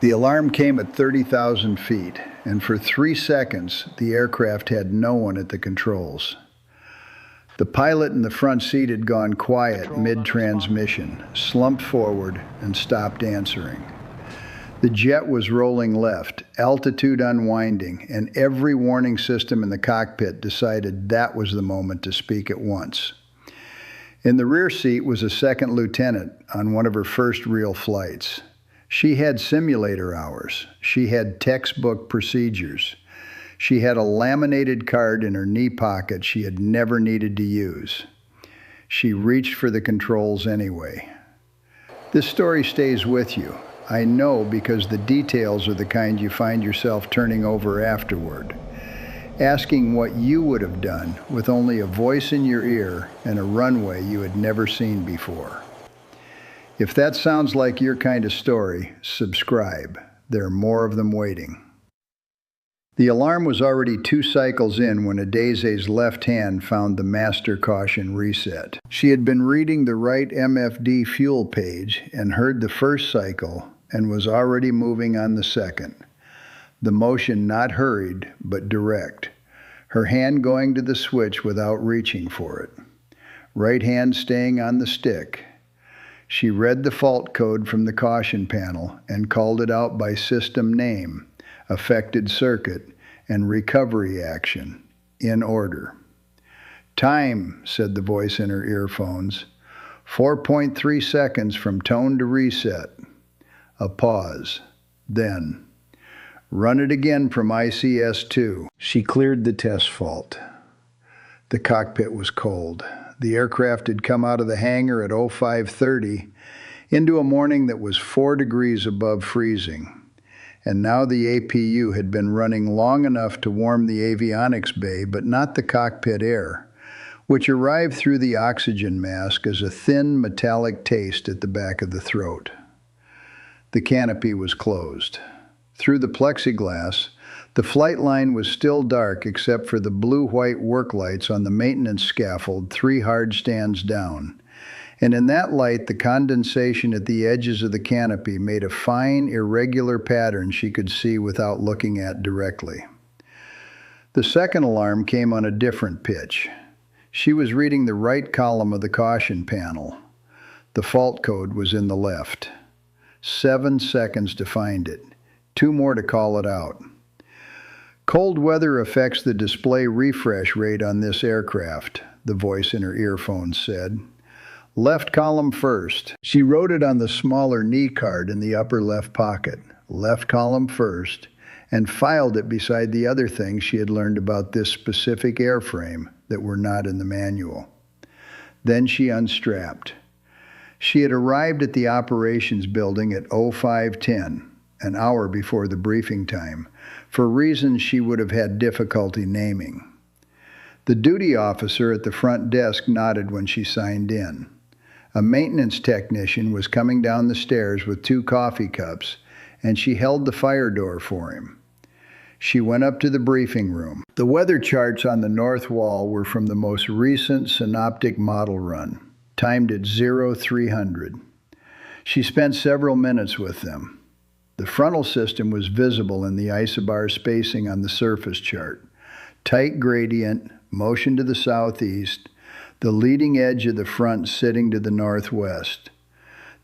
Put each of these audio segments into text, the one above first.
The alarm came at 30,000 feet, and for 3 seconds, the aircraft had no one at the controls. The pilot in the front seat had gone quiet mid-transmission, slumped forward, and stopped answering. The jet was rolling left, altitude unwinding, and every warning system in the cockpit decided that was the moment to speak at once. In the rear seat was a second lieutenant on one of her first real flights. She had simulator hours. She had textbook procedures. She had a laminated card in her knee pocket she had never needed to use. She reached for the controls anyway. This story stays with you. I know, because the details are the kind you find yourself turning over afterward, asking what you would have done with only a voice in your ear and a runway you had never seen before. If that sounds like your kind of story, subscribe. There are more of them waiting. The alarm was already 2 cycles in when Adese's left hand found the master caution reset. She had been reading the right MFD fuel page and heard the first cycle and was already moving on the second. The motion not hurried, but direct. Her hand going to the switch without reaching for it. Right hand staying on the stick. She read the fault code from the caution panel and called it out by system name, affected circuit, and recovery action, in order. Time, said the voice in her earphones. 4.3 seconds from tone to reset. A pause. Then, run it again from ICS-2. She cleared the test fault. The cockpit was cold. The aircraft had come out of the hangar at 05:30 into a morning that was 4 degrees above freezing. And now the APU had been running long enough to warm the avionics bay, but not the cockpit air, which arrived through the oxygen mask as a thin metallic taste at the back of the throat. The canopy was closed. Through the plexiglass, the flight line was still dark except for the blue-white work lights on the maintenance scaffold 3 hard stands down. And in that light, the condensation at the edges of the canopy made a fine, irregular pattern she could see without looking at directly. The second alarm came on a different pitch. She was reading the right column of the caution panel. The fault code was in the left. 7 seconds to find it. 2 more to call it out. Cold weather affects the display refresh rate on this aircraft, the voice in her earphones said. Left column first. She wrote it on the smaller knee card in the upper left pocket. Left column first, and filed it beside the other things she had learned about this specific airframe that were not in the manual. Then she unstrapped. She had arrived at the operations building at 05:10, an hour before the briefing time, for reasons she would have had difficulty naming. The duty officer at the front desk nodded when she signed in. A maintenance technician was coming down the stairs with 2 coffee cups, and she held the fire door for him. She went up to the briefing room. The weather charts on the north wall were from the most recent synoptic model run, timed at 0300. She spent several minutes with them. The frontal system was visible in the isobar spacing on the surface chart. Tight gradient, motion to the southeast, the leading edge of the front sitting to the northwest.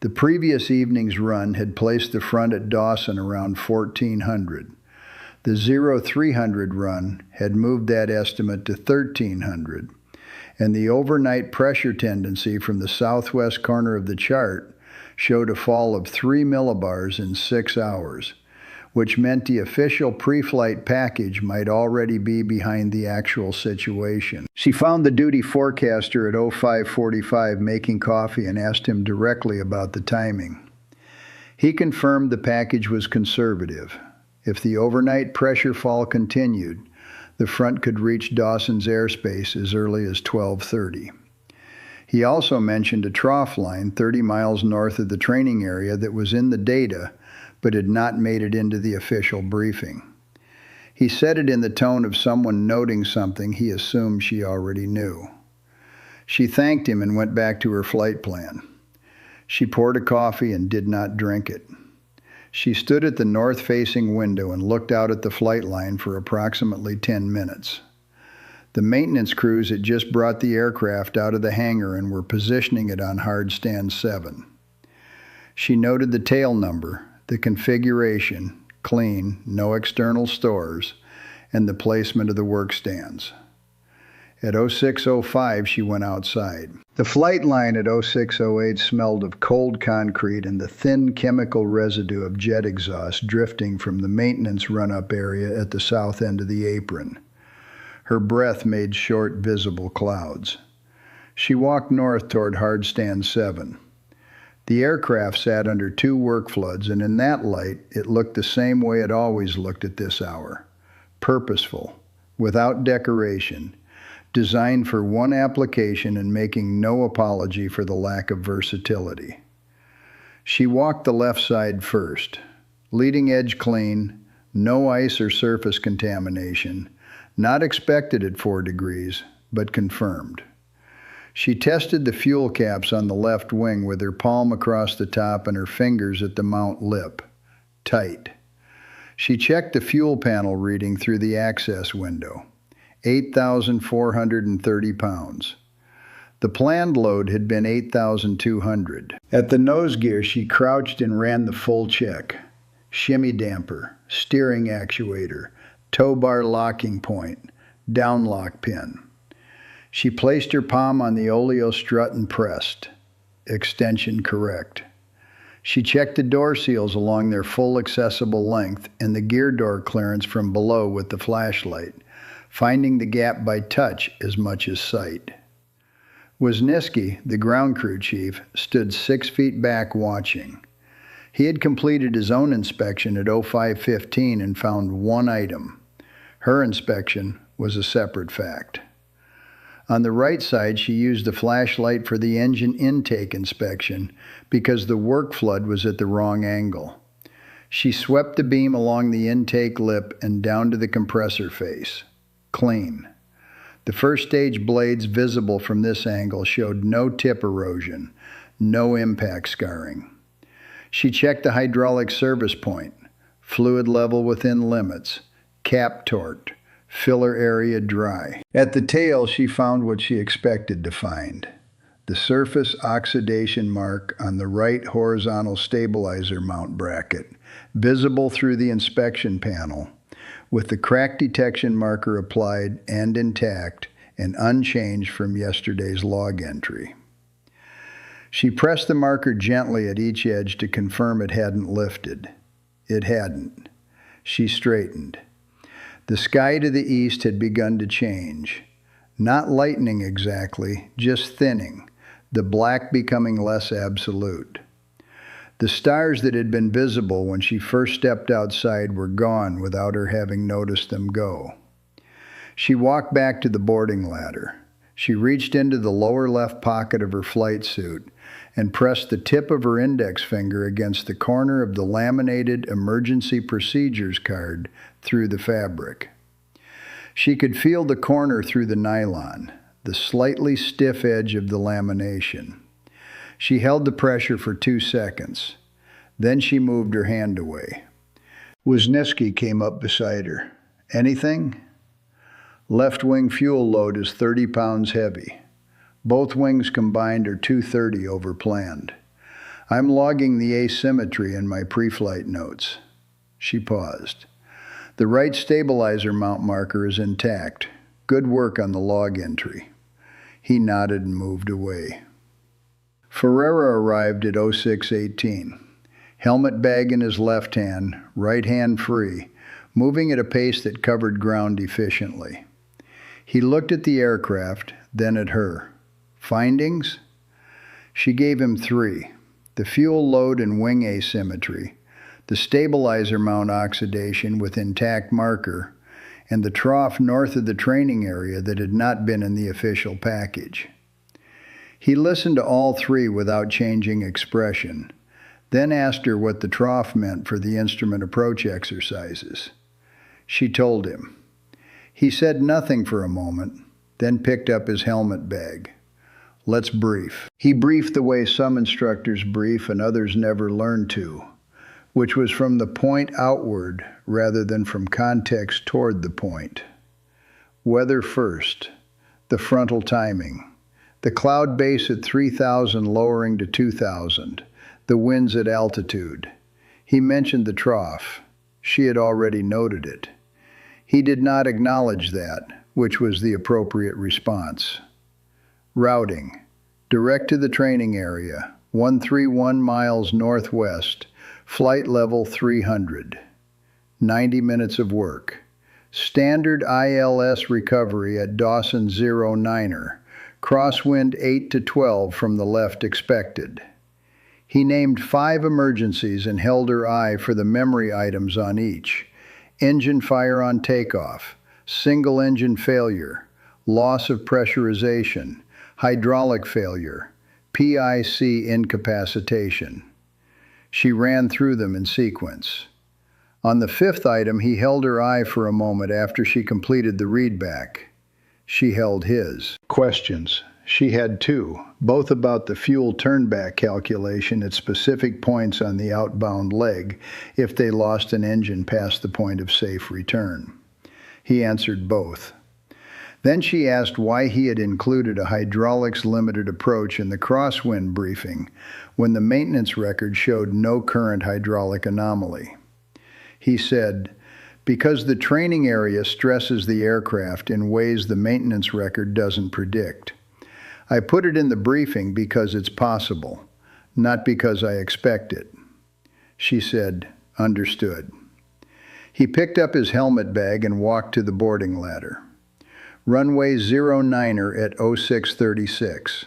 The previous evening's run had placed the front at Dawson around 1400. The 0300 run had moved that estimate to 1300, and the overnight pressure tendency from the southwest corner of the chart showed a fall of 3 millibars in 6 hours, which meant the official pre-flight package might already be behind the actual situation. She found the duty forecaster at 05:45 making coffee and asked him directly about the timing. He confirmed the package was conservative. If the overnight pressure fall continued, the front could reach Dawson's airspace as early as 12:30. He also mentioned a trough line 30 miles north of the training area that was in the data but had not made it into the official briefing. He said it in the tone of someone noting something he assumed she already knew. She thanked him and went back to her flight plan. She poured a coffee and did not drink it. She stood at the north-facing window and looked out at the flight line for approximately 10 minutes. The maintenance crews had just brought the aircraft out of the hangar and were positioning it on hard stand 7. She noted the tail number, the configuration, clean, no external stores, and the placement of the work stands. At 06:05, she went outside. The flight line at 06:08 smelled of cold concrete and the thin chemical residue of jet exhaust drifting from the maintenance run-up area at the south end of the apron. Her breath made short, visible clouds. She walked north toward hard stand 7. The aircraft sat under 2 work floods, and in that light, it looked the same way it always looked at this hour. Purposeful, without decoration, designed for one application and making no apology for the lack of versatility. She walked the left side first. Leading edge clean, no ice or surface contamination, not expected at 4 degrees, but confirmed. She tested the fuel caps on the left wing with her palm across the top and her fingers at the mount lip. Tight. She checked the fuel panel reading through the access window. 8,430 pounds. The planned load had been 8,200. At the nose gear, she crouched and ran the full check. Shimmy damper, steering actuator, tow bar locking point, down lock pin. She placed her palm on the oleo strut and pressed. Extension correct. She checked the door seals along their full accessible length and the gear door clearance from below with the flashlight, finding the gap by touch as much as sight. Wisniewski, the ground crew chief, stood 6 feet back watching. He had completed his own inspection at 05:15 and found one item. Her inspection was a separate fact. On the right side, she used a flashlight for the engine intake inspection because the work flood was at the wrong angle. She swept the beam along the intake lip and down to the compressor face. Clean. The first stage blades visible from this angle showed no tip erosion, no impact scarring. She checked the hydraulic service point, fluid level within limits, cap torqued, filler area dry. At the tail, she found what she expected to find. The surface oxidation mark on the right horizontal stabilizer mount bracket, visible through the inspection panel, with the crack detection marker applied and intact and unchanged from yesterday's log entry. She pressed the marker gently at each edge to confirm it hadn't lifted. It hadn't. She straightened. The sky to the east had begun to change. Not lightening exactly, just thinning, the black becoming less absolute. The stars that had been visible when she first stepped outside were gone without her having noticed them go. She walked back to the boarding ladder. She reached into the lower left pocket of her flight suit and pressed the tip of her index finger against the corner of the laminated emergency procedures card through the fabric. She could feel the corner through the nylon, the slightly stiff edge of the lamination. She held the pressure for 2 seconds. Then she moved her hand away. Wisniewski came up beside her. Anything? Left wing fuel load is 30 pounds heavy. Both wings combined are 230 over planned. I'm logging the asymmetry in my pre-flight notes. She paused. The right stabilizer mount marker is intact. Good work on the log entry. He nodded and moved away. Ferreira arrived at 06:18. Helmet bag in his left hand, right hand free, moving at a pace that covered ground efficiently. He looked at the aircraft, then at her. Findings? She gave him 3. The fuel load and wing asymmetry, the stabilizer mount oxidation with intact marker, and the trough north of the training area that had not been in the official package. He listened to all 3 without changing expression, then asked her what the trough meant for the instrument approach exercises. She told him. He said nothing for a moment, then picked up his helmet bag. Let's brief. He briefed the way some instructors brief and others never learn to. which was from the point outward rather than from context toward the point. Weather first, the frontal timing, the cloud base at 3,000 lowering to 2,000, the winds at altitude. He mentioned the trough. She had already noted it. He did not acknowledge that, which was the appropriate response. Routing. Direct to the training area, 131 miles northwest, flight level 300. 90 minutes of work. Standard ILS recovery at Dawson 09er. Crosswind 8 to 12 from the left expected. He named 5 emergencies and held her eye for the memory items on each. Engine fire on takeoff, single engine failure, loss of pressurization, hydraulic failure, PIC incapacitation. She ran through them in sequence. On the 5th item, he held her eye for a moment after she completed the readback. She held his. Questions. She had 2, both about the fuel turnback calculation at specific points on the outbound leg if they lost an engine past the point of safe return. He answered both. Then she asked why he had included a hydraulics limited approach in the crosswind briefing when the maintenance record showed no current hydraulic anomaly. He said, because the training area stresses the aircraft in ways the maintenance record doesn't predict. I put it in the briefing because it's possible, not because I expect it. She said, understood. He picked up his helmet bag and walked to the boarding ladder. Runway 09er at 0636.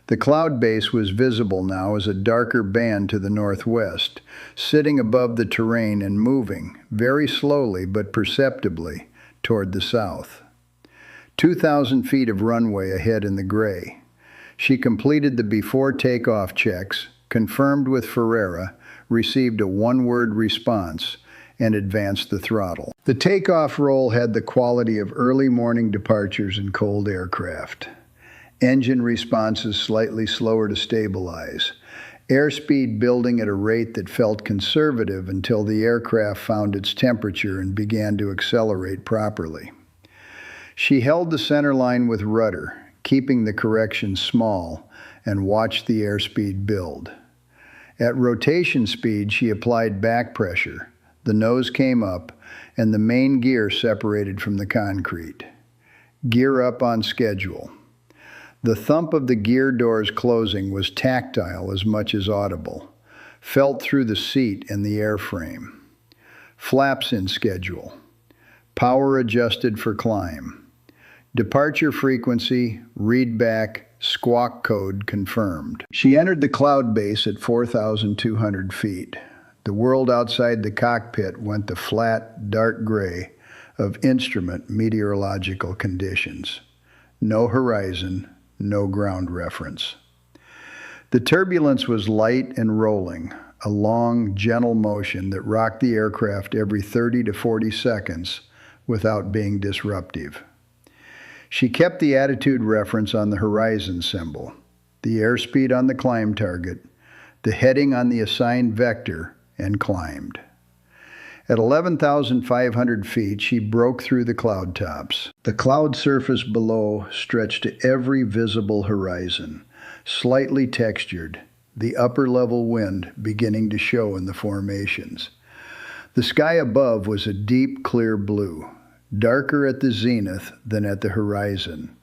The cloud base was visible now as a darker band to the northwest, sitting above the terrain and moving, very slowly but perceptibly, toward the south. 2,000 feet of runway ahead in the gray. She completed the before takeoff checks, confirmed with Ferreira, received a one-word response, and advanced the throttle. The takeoff roll had the quality of early morning departures in cold aircraft. Engine responses slightly slower to stabilize. Airspeed building at a rate that felt conservative until the aircraft found its temperature and began to accelerate properly. She held the center line with rudder, keeping the correction small, and watched the airspeed build. At rotation speed, she applied back pressure. The nose came up, and the main gear separated from the concrete. Gear up on schedule. The thump of the gear doors closing was tactile as much as audible, felt through the seat and the airframe. Flaps in schedule. Power adjusted for climb. Departure frequency, readback, squawk code confirmed. She entered the cloud base at 4,200 feet. The world outside the cockpit went to flat, dark gray of instrument meteorological conditions. No horizon, no ground reference. The turbulence was light and rolling, a long, gentle motion that rocked the aircraft every 30 to 40 seconds without being disruptive. She kept the attitude reference on the horizon symbol, the airspeed on the climb target, the heading on the assigned vector, and climbed. At 11,500 feet, she broke through the cloud tops. The cloud surface below stretched to every visible horizon, slightly textured, the upper-level wind beginning to show in the formations. The sky above was a deep, clear blue, darker at the zenith than at the horizon,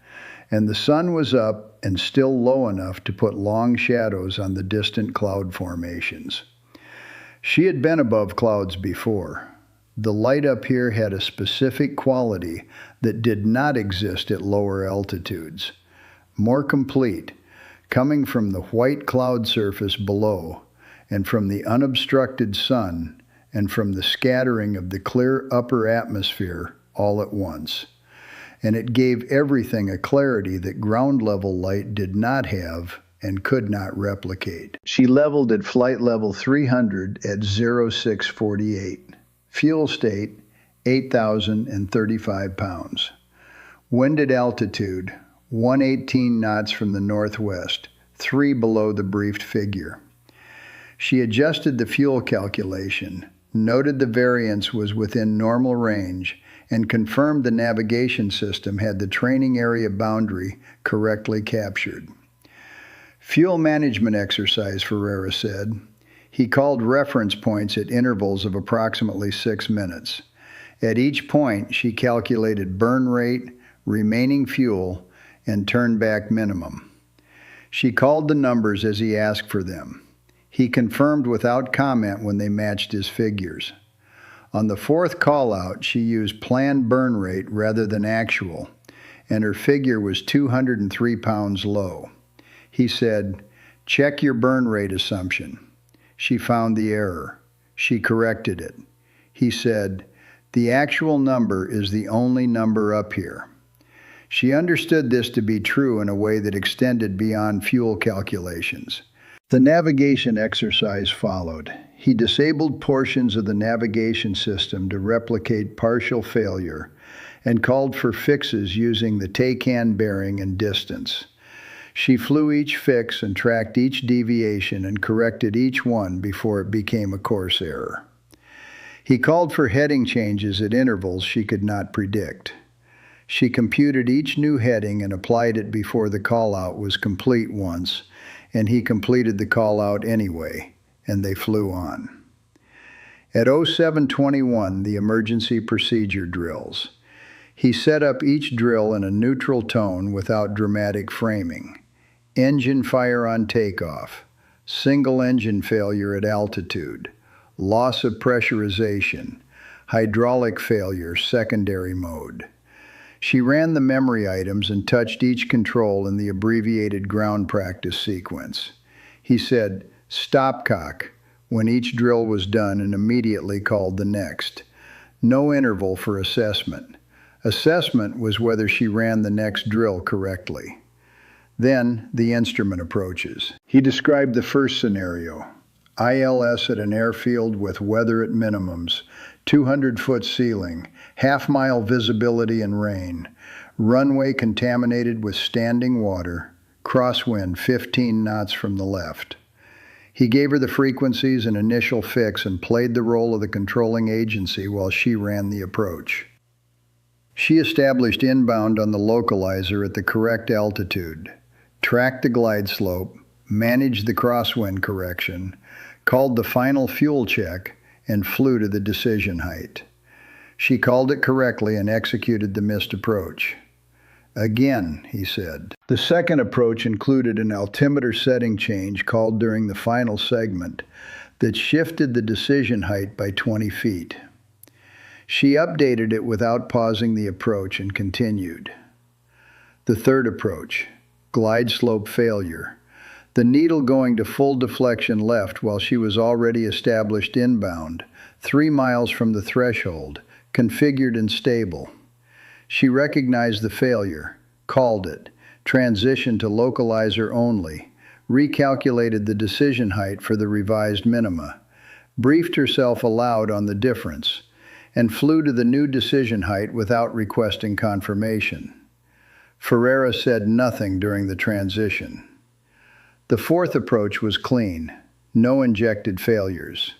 and the sun was up and still low enough to put long shadows on the distant cloud formations. She had been above clouds before. The light up here had a specific quality that did not exist at lower altitudes. More complete, coming from the white cloud surface below, and from the unobstructed sun, and from the scattering of the clear upper atmosphere all at once. And it gave everything a clarity that ground-level light did not have and could not replicate. She leveled at flight level 300 at 0648. Fuel state, 8,035 pounds. Wind at altitude, 118 knots from the northwest, 3 below the briefed figure. She adjusted the fuel calculation, noted the variance was within normal range, and confirmed the navigation system had the training area boundary correctly captured. Fuel management exercise, Ferreira said. He called reference points at intervals of approximately 6 minutes. At each point, she calculated burn rate, remaining fuel, and turnback minimum. She called the numbers as he asked for them. He confirmed without comment when they matched his figures. On the fourth call-out, she used planned burn rate rather than actual, and her figure was 203 pounds low. He said, "Check your burn rate assumption." She found the error. She corrected it. He said, "The actual number is the only number up here." She understood this to be true in a way that extended beyond fuel calculations. The navigation exercise followed. He disabled portions of the navigation system to replicate partial failure and called for fixes using the TACAN bearing and distance. She flew each fix and tracked each deviation and corrected each one before it became a course error. He called for heading changes at intervals she could not predict. She computed each new heading and applied it before the call-out was complete once, and he completed the call-out anyway, and they flew on. At 0721, the emergency procedure drills. He set up each drill in a neutral tone without dramatic framing. Engine fire on takeoff, single engine failure at altitude, loss of pressurization, hydraulic failure, secondary mode. She ran the memory items and touched each control in the abbreviated ground practice sequence. He said, "Stopcock," when each drill was done and immediately called the next. No interval for assessment. Assessment was whether she ran the next drill correctly. Then the instrument approaches. He described the first scenario. ILS at an airfield with weather at minimums, 200-foot ceiling, half-mile visibility and rain, runway contaminated with standing water, crosswind 15 knots from the left. He gave her the frequencies and initial fix and played the role of the controlling agency while she ran the approach. She established inbound on the localizer at the correct altitude, tracked the glide slope, managed the crosswind correction, called the final fuel check, and flew to the decision height. She called it correctly and executed the missed approach. "Again," he said. The second approach included an altimeter setting change called during the final segment that shifted the decision height by 20 feet. She updated it without pausing the approach and continued. The third approach, glide slope failure. The needle going to full deflection left while she was already established inbound, 3 miles from the threshold, configured and stable. She recognized the failure, called it, transitioned to localizer only, recalculated the decision height for the revised minima, briefed herself aloud on the difference, and flew to the new decision height without requesting confirmation. Ferreira said nothing during the transition. The fourth approach was clean, no injected failures.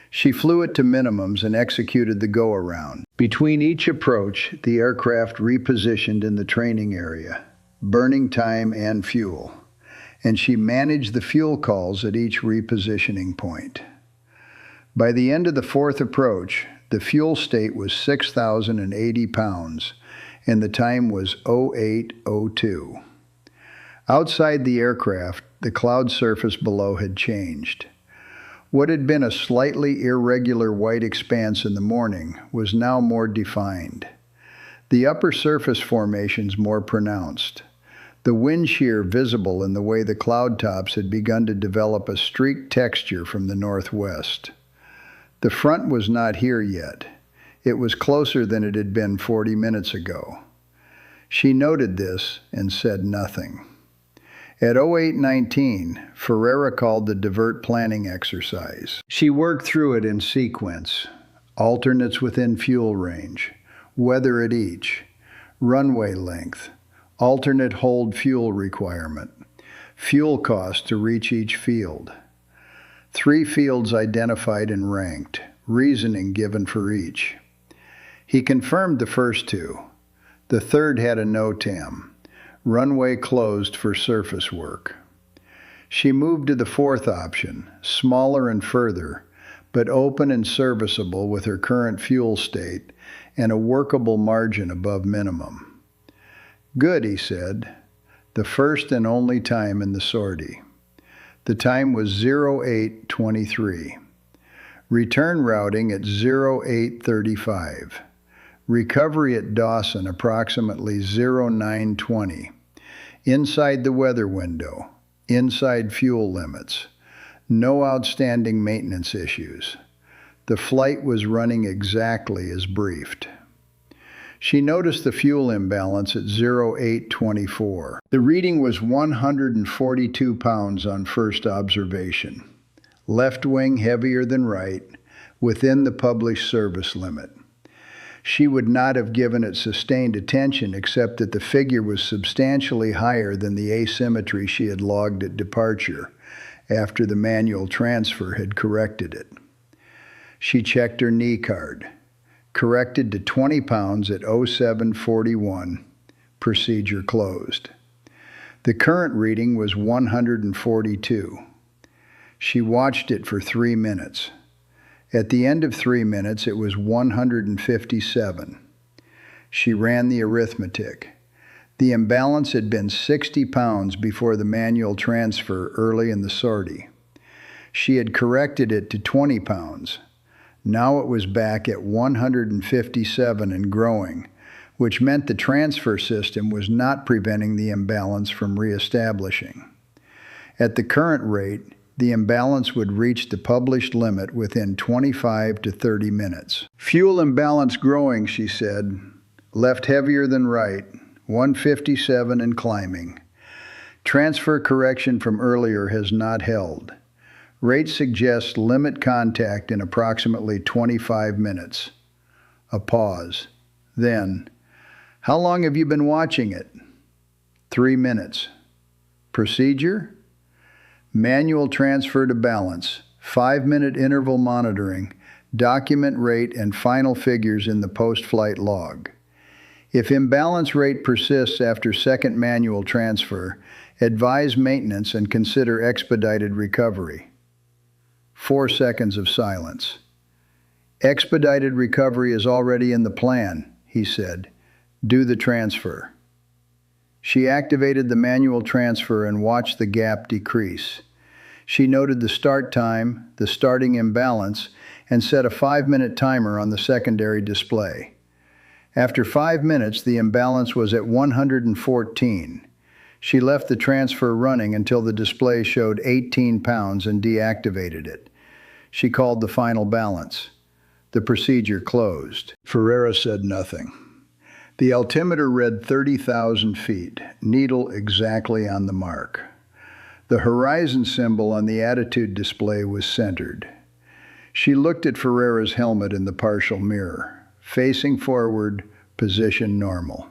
She flew it to minimums and executed the go-around. Between each approach, the aircraft repositioned in the training area, burning time and fuel, and she managed the fuel calls at each repositioning point. By the end of the fourth approach, the fuel state was 6,080 pounds, and the time was 0802. Outside the aircraft, the cloud surface below had changed. What had been a slightly irregular white expanse in the morning was now more defined. The upper surface formations more pronounced. The wind shear visible in the way the cloud tops had begun to develop a streaked texture from the northwest. The front was not here yet. It was closer than it had been 40 minutes ago. She noted this and said nothing. At 0819, Ferreira called the divert planning exercise. She worked through it in sequence. Alternates within fuel range, weather at each, runway length, alternate hold fuel requirement, fuel cost to reach each field. 3 fields identified and ranked, reasoning given for each. He confirmed the first 2. The third had a NOTAM, runway closed for surface work. She moved to the 4th option, smaller and further, but open and serviceable with her current fuel state and a workable margin above minimum. Good, he said. The first and only time in the sortie. The time was 08:23. Return routing at 08:35. Recovery at Dawson approximately 09:20. Inside the weather window. Inside fuel limits. No outstanding maintenance issues. The flight was running exactly as briefed. She noticed the fuel imbalance at 08:24. The reading was 142 pounds on first observation. Left wing heavier than right, within the published service limit. She would not have given it sustained attention except that the figure was substantially higher than the asymmetry she had logged at departure, after the manual transfer had corrected it. She checked her knee card. Corrected to 20 pounds at 07:41. Procedure closed. The current reading was 142. She watched it for 3 minutes. At the end of 3 minutes, it was 157. She ran the arithmetic. The imbalance had been 60 pounds before the manual transfer early in the sortie. She had corrected it to 20 pounds. Now it was back at 157 and growing, which meant the transfer system was not preventing the imbalance from reestablishing. At the current rate, the imbalance would reach the published limit within 25 to 30 minutes. Fuel imbalance growing, she said. Left heavier than right, 157 and climbing. Transfer correction from earlier has not held. Rate suggests limit contact in approximately 25 minutes. A pause. Then, how long have you been watching it? 3 minutes. Procedure? Manual transfer to balance, 5-minute interval monitoring, document rate and final figures in the post-flight log. If imbalance rate persists after second manual transfer, advise maintenance and consider expedited recovery. 4 seconds of silence. Expedited recovery is already in the plan, he said. Do the transfer. She activated the manual transfer and watched the gap decrease. She noted the start time, the starting imbalance, and set a 5-minute timer on the secondary display. After 5 minutes, the imbalance was at 114. She left the transfer running until the display showed 18 pounds and deactivated it. She called the final balance. The procedure closed. Ferreira said nothing. The altimeter read 30,000 feet, needle exactly on the mark. The horizon symbol on the attitude display was centered. She looked at Ferreira's helmet in the partial mirror. Facing forward, position normal.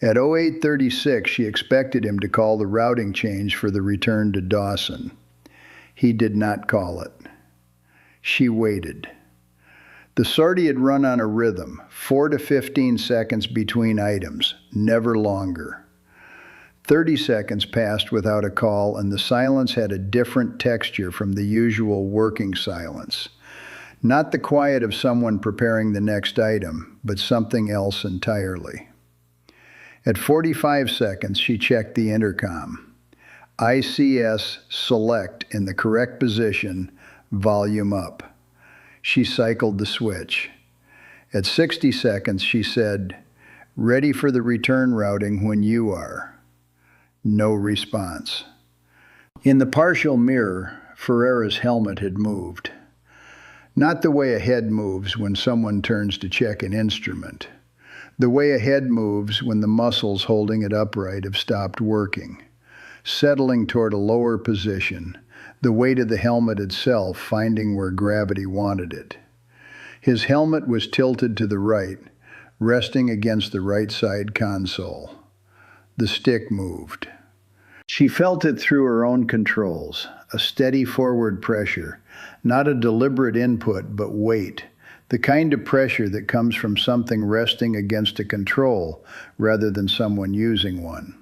At 08:36, she expected him to call the routing change for the return to Dawson. He did not call it. She waited. The sortie had run on a rhythm, 4 to 15 seconds between items, never longer. 30 seconds passed without a call, and the silence had a different texture from the usual working silence. Not the quiet of someone preparing the next item, but something else entirely. At 45 seconds, she checked the intercom. ICS select in the correct position, volume up. She cycled the switch. At 60 seconds, she said, "Ready for the return routing when you are." No response. In the partial mirror, Ferreira's helmet had moved. Not the way a head moves when someone turns to check an instrument. The way a head moves when the muscles holding it upright have stopped working, settling toward a lower position, the weight of the helmet itself finding where gravity wanted it. His helmet was tilted to the right, resting against the right side console. The stick moved. She felt it through her own controls, a steady forward pressure, not a deliberate input, but weight, the kind of pressure that comes from something resting against a control rather than someone using one.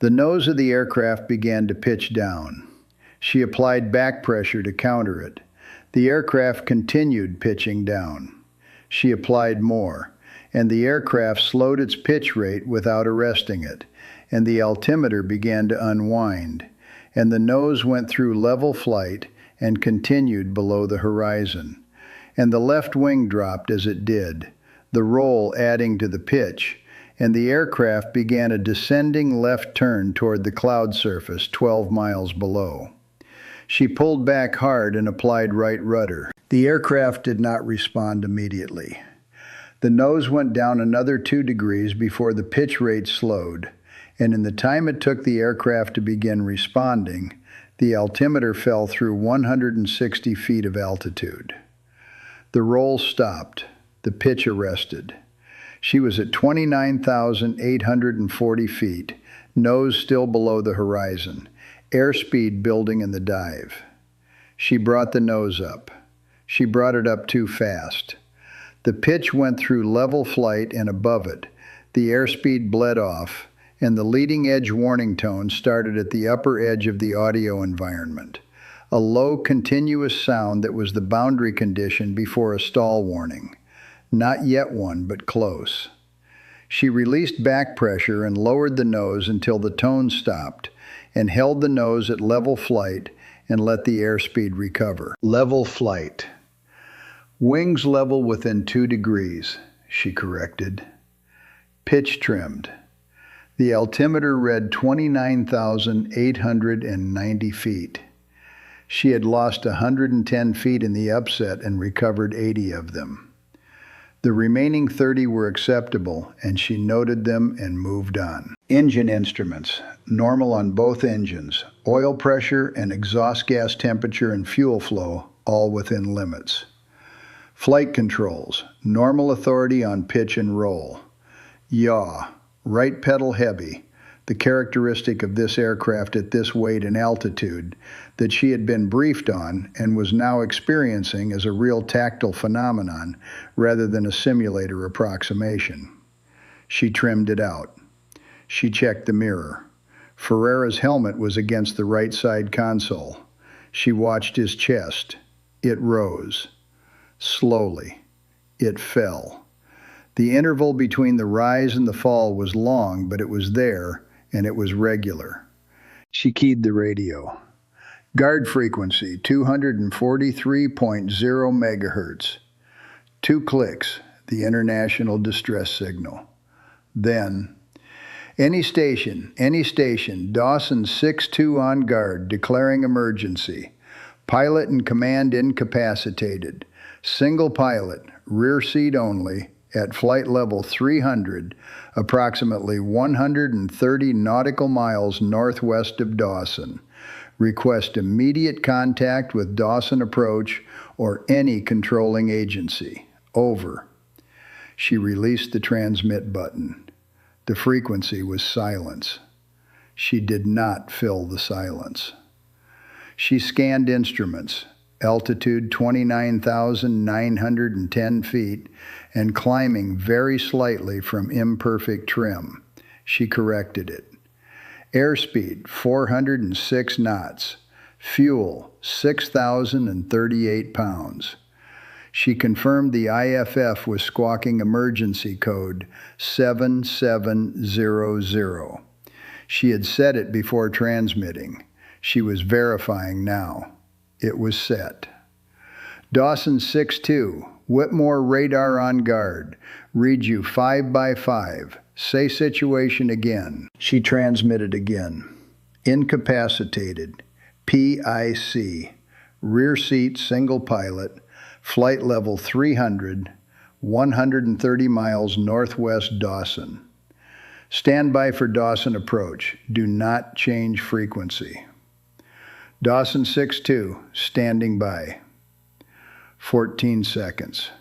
The nose of the aircraft began to pitch down. She applied back pressure to counter it. The aircraft continued pitching down. She applied more, and the aircraft slowed its pitch rate without arresting it, and the altimeter began to unwind, and the nose went through level flight and continued below the horizon. And the left wing dropped as it did, the roll adding to the pitch, and the aircraft began a descending left turn toward the cloud surface 12 miles below. She pulled back hard and applied right rudder. The aircraft did not respond immediately. The nose went down another 2 degrees before the pitch rate slowed, and in the time it took the aircraft to begin responding, the altimeter fell through 160 feet of altitude. The roll stopped. The pitch arrested. She was at 29,840 feet, nose still below the horizon, airspeed building in the dive. She brought the nose up. She brought it up too fast. The pitch went through level flight and above it. The airspeed bled off, and the leading edge warning tone started at the upper edge of the audio environment, a low continuous sound that was the boundary condition before a stall warning. Not yet one, but close. She released back pressure and lowered the nose until the tone stopped, and held the nose at level flight and let the airspeed recover. Level flight. Wings level within 2 degrees, she corrected. Pitch trimmed. The altimeter read 29,890 feet. She had lost 110 feet in the upset and recovered 80 of them. The remaining 30 were acceptable, and she noted them and moved on. Engine instruments, normal on both engines, oil pressure and exhaust gas temperature and fuel flow, all within limits. Flight controls, normal authority on pitch and roll. Yaw, right pedal heavy, the characteristic of this aircraft at this weight and altitude that she had been briefed on and was now experiencing as a real tactile phenomenon rather than a simulator approximation. She trimmed it out. She checked the mirror. Ferreira's helmet was against the right side console. She watched his chest. It rose. Slowly. It fell. The interval between the rise and the fall was long, but it was there, and it was regular. She keyed the radio. Guard frequency, 243.0 megahertz. 2 clicks, the international distress signal. Then, any station, Dawson 6-2 on guard, declaring emergency. Pilot and command incapacitated. Single pilot, rear seat only, at flight level 300, approximately 130 nautical miles northwest of Dawson. Request immediate contact with Dawson Approach or any controlling agency. Over. She released the transmit button. The frequency was silence. She did not fill the silence. She scanned instruments. Altitude 29,910 feet, and climbing very slightly from imperfect trim. She corrected it. Airspeed 406 knots. Fuel 6,038 pounds. She confirmed the IFF was squawking emergency code 7700. She had said it before transmitting. She was verifying now. It was set. Dawson 6-2, Whitmore radar on guard. Read you 5 by 5. Say situation again. She transmitted again. Incapacitated. PIC. Rear seat single pilot. Flight level 300. 130 miles northwest Dawson. Stand by for Dawson Approach. Do not change frequency. Dawson 6-2, standing by. 14 seconds.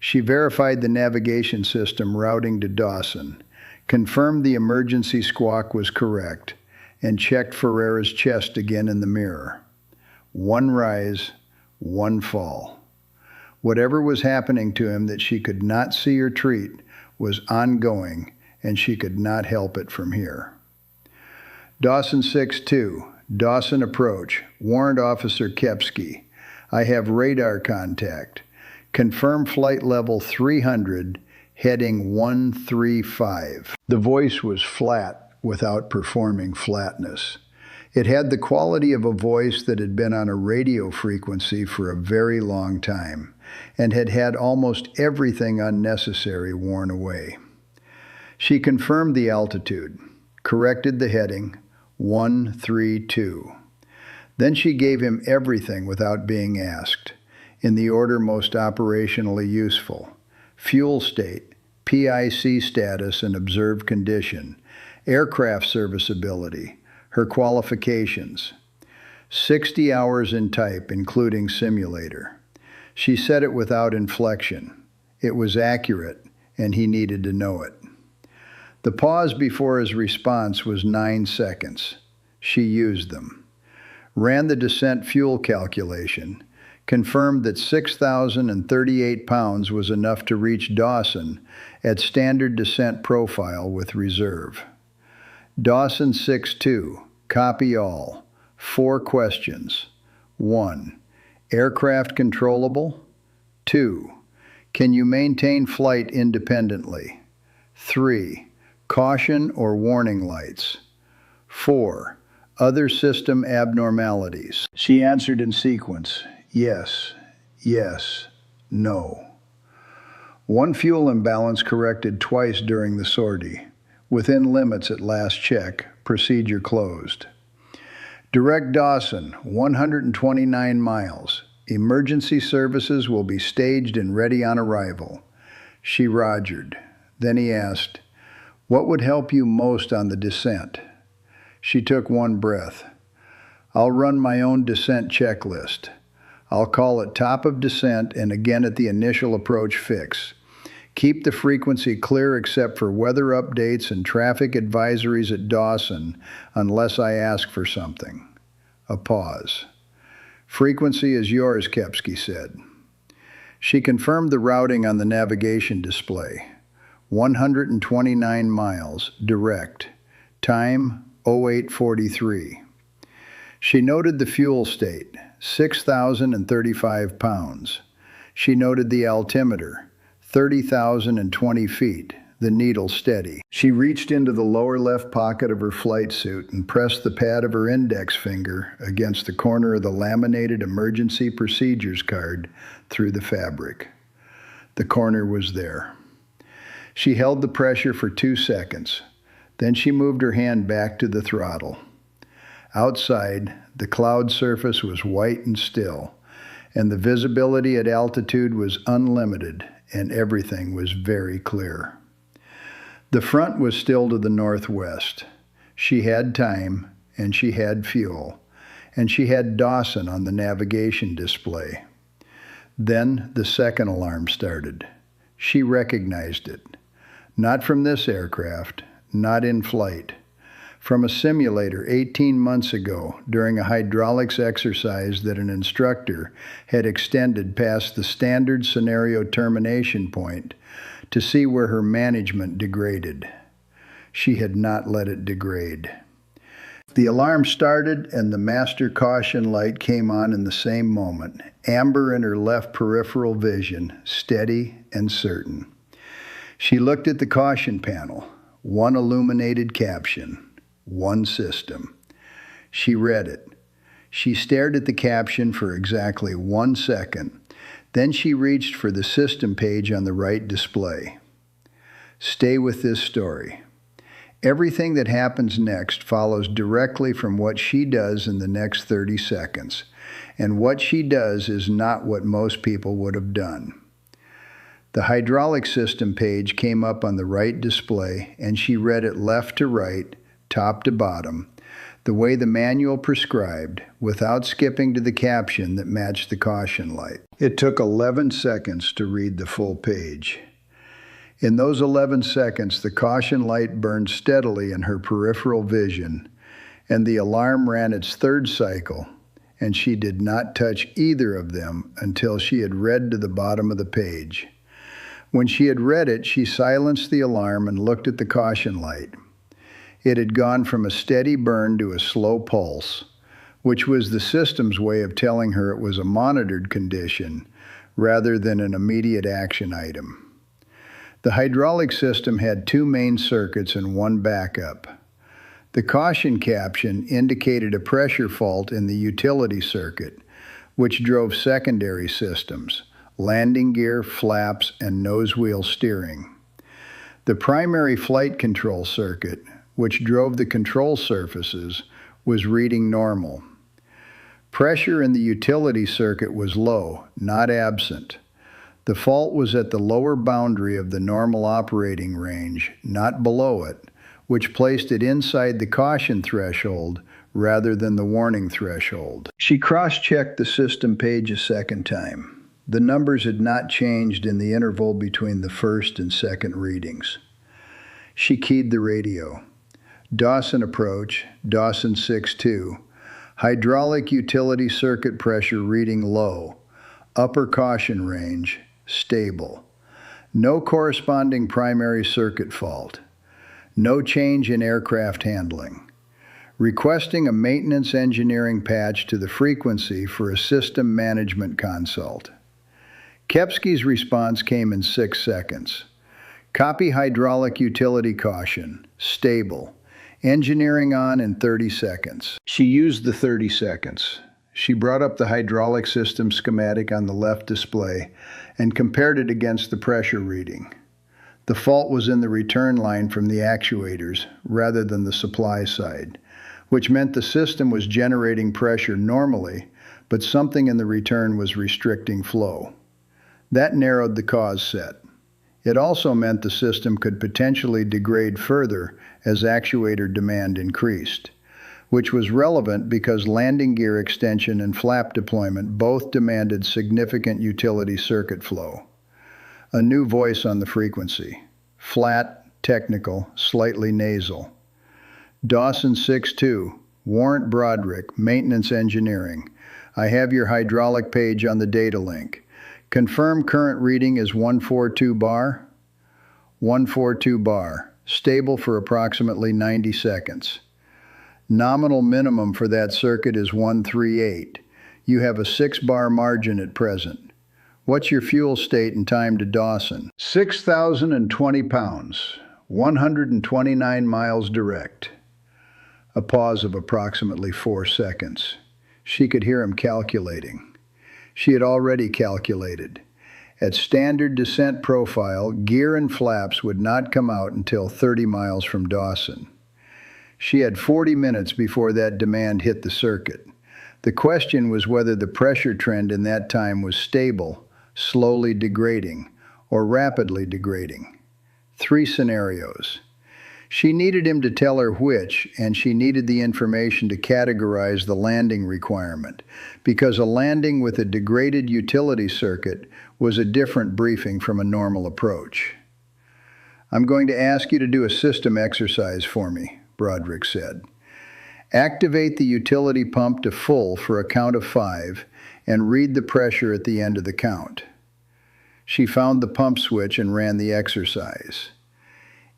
She verified the navigation system routing to Dawson, confirmed the emergency squawk was correct, and checked Ferreira's chest again in the mirror. one rise, one fall. Whatever was happening to him that she could not see or treat was ongoing, and she could not help it from here. Dawson 6-2, Dawson approach, Warrant Officer Kepsky. I have radar contact. Confirm flight level 300, heading 135. The voice was flat without performing flatness. It had the quality of a voice that had been on a radio frequency for a very long time and had had almost everything unnecessary worn away. She confirmed the altitude, corrected the heading, 132. Then she gave him everything without being asked, in the order most operationally useful: fuel state, PIC status and observed condition, aircraft serviceability, her qualifications. 60 hours in type, including simulator. She said it without inflection. It was accurate, and he needed to know it. The pause before his response was 9 seconds. She used them. Ran the descent fuel calculation, confirmed that 6,038 pounds was enough to reach Dawson at standard descent profile with reserve. Dawson 6-2, copy all. 4 questions. 1. Aircraft controllable? 2. Can you maintain flight independently? 3. Caution or warning lights? 4. Other system abnormalities? She answered in sequence: yes, yes, no. One fuel imbalance corrected twice during the sortie. Within limits at last check, procedure closed. Direct Dawson, 129 miles. Emergency services will be staged and ready on arrival. She rogered. Then he asked, what would help you most on the descent? She took one breath. I'll run my own descent checklist. I'll call it top of descent and again at the initial approach fix. Keep the frequency clear except for weather updates and traffic advisories at Dawson unless I ask for something. A pause. Frequency is yours, Kepsky said. She confirmed the routing on the navigation display. 129 miles, direct. Time, 0843. She noted the fuel state, 6,035 pounds. She noted the altimeter, 30,020 feet, the needle steady. She reached into the lower left pocket of her flight suit and pressed the pad of her index finger against the corner of the laminated emergency procedures card through the fabric. The corner was there. She held the pressure for 2 seconds. Then she moved her hand back to the throttle. Outside, the cloud surface was white and still, and the visibility at altitude was unlimited, and everything was very clear. The front was still to the northwest. She had time, and she had fuel, and she had Dawson on the navigation display. Then the second alarm started. She recognized it. Not from this aircraft, not in flight. From a simulator 18 months ago during a hydraulics exercise that an instructor had extended past the standard scenario termination point to see where her management degraded. She had not let it degrade. The alarm started and the master caution light came on in the same moment, amber in her left peripheral vision, steady and certain. She looked at the caution panel, one illuminated caption. One system. She read it. She stared at the caption for exactly 1 second. Then she reached for the system page on the right display. Stay with this story. Everything that happens next follows directly from what she does in the next 30 seconds. And what she does is not what most people would have done. The hydraulic system page came up on the right display, and she read it left to right, top to bottom, the way the manual prescribed, without skipping to the caption that matched the caution light. It took 11 seconds to read the full page. In those 11 seconds, the caution light burned steadily in her peripheral vision, and the alarm ran its third cycle, and she did not touch either of them until she had read to the bottom of the page. When she had read it, she silenced the alarm and looked at the caution light. It had gone from a steady burn to a slow pulse, which was the system's way of telling her it was a monitored condition rather than an immediate action item. The hydraulic system had two main circuits and one backup. The caution caption indicated a pressure fault in the utility circuit, which drove secondary systems, landing gear, flaps, and nose wheel steering. The primary flight control circuit, which drove the control surfaces, was reading normal. Pressure in the utility circuit was low, not absent. The fault was at the lower boundary of the normal operating range, not below it, which placed it inside the caution threshold rather than the warning threshold. She cross-checked the system page a second time. The numbers had not changed in the interval between the first and second readings. She keyed the radio. Dawson approach, Dawson 6-2. Hydraulic utility circuit pressure reading low. Upper caution range, stable. No corresponding primary circuit fault. No change in aircraft handling. Requesting a maintenance engineering patch to the frequency for a system management consult. Kepsky's response came in 6 seconds. Copy hydraulic utility caution, stable. Engineering on in 30 seconds. She used the 30 seconds. She brought up the hydraulic system schematic on the left display and compared it against the pressure reading. The fault was in the return line from the actuators rather than the supply side, which meant the system was generating pressure normally, but something in the return was restricting flow. That narrowed the cause set. It also meant the system could potentially degrade further as actuator demand increased, which was relevant because landing gear extension and flap deployment both demanded significant utility circuit flow. A new voice on the frequency. Flat, technical, slightly nasal. Dawson 6-2, Warrant Broderick, Maintenance Engineering. I have your hydraulic page on the data link. Confirm current reading is 142 bar? 142 bar. Stable for approximately 90 seconds. Nominal minimum for that circuit is 138. You have a 6-bar margin at present. What's your fuel state and time to Dawson? 6,020 pounds, 129 miles direct. A pause of approximately 4 seconds. She could hear him calculating. She had already calculated. At standard descent profile, gear and flaps would not come out until 30 miles from Dawson. She had 40 minutes before that demand hit the circuit. The question was whether the pressure trend in that time was stable, slowly degrading, or rapidly degrading. 3 scenarios. She needed him to tell her which, and she needed the information to categorize the landing requirement, because a landing with a degraded utility circuit was a different briefing from a normal approach. I'm going to ask you to do a system exercise for me, Broderick said. Activate the utility pump to full for a count of 5 and read the pressure at the end of the count. She found the pump switch and ran the exercise.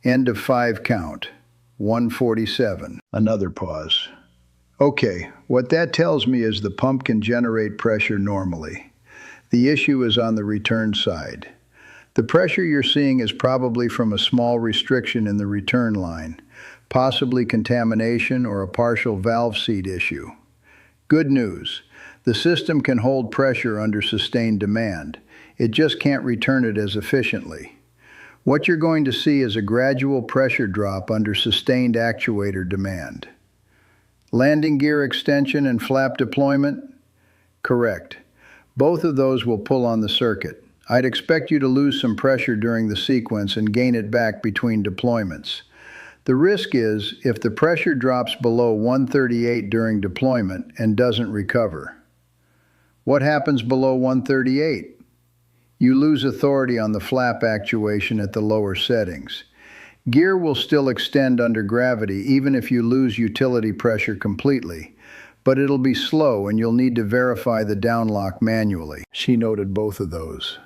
End of 5 count, 147. Another pause. Okay, what that tells me is the pump can generate pressure normally. The issue is on the return side. The pressure you're seeing is probably from a small restriction in the return line, possibly contamination or a partial valve seat issue. Good news. The system can hold pressure under sustained demand. It just can't return it as efficiently. What you're going to see is a gradual pressure drop under sustained actuator demand. Landing gear extension and flap deployment? Correct. Both of those will pull on the circuit. I'd expect you to lose some pressure during the sequence and gain it back between deployments. The risk is if the pressure drops below 138 during deployment and doesn't recover. What happens below 138? You lose authority on the flap actuation at the lower settings. Gear will still extend under gravity even if you lose utility pressure completely, but it'll be slow and you'll need to verify the downlock manually. She noted both of those.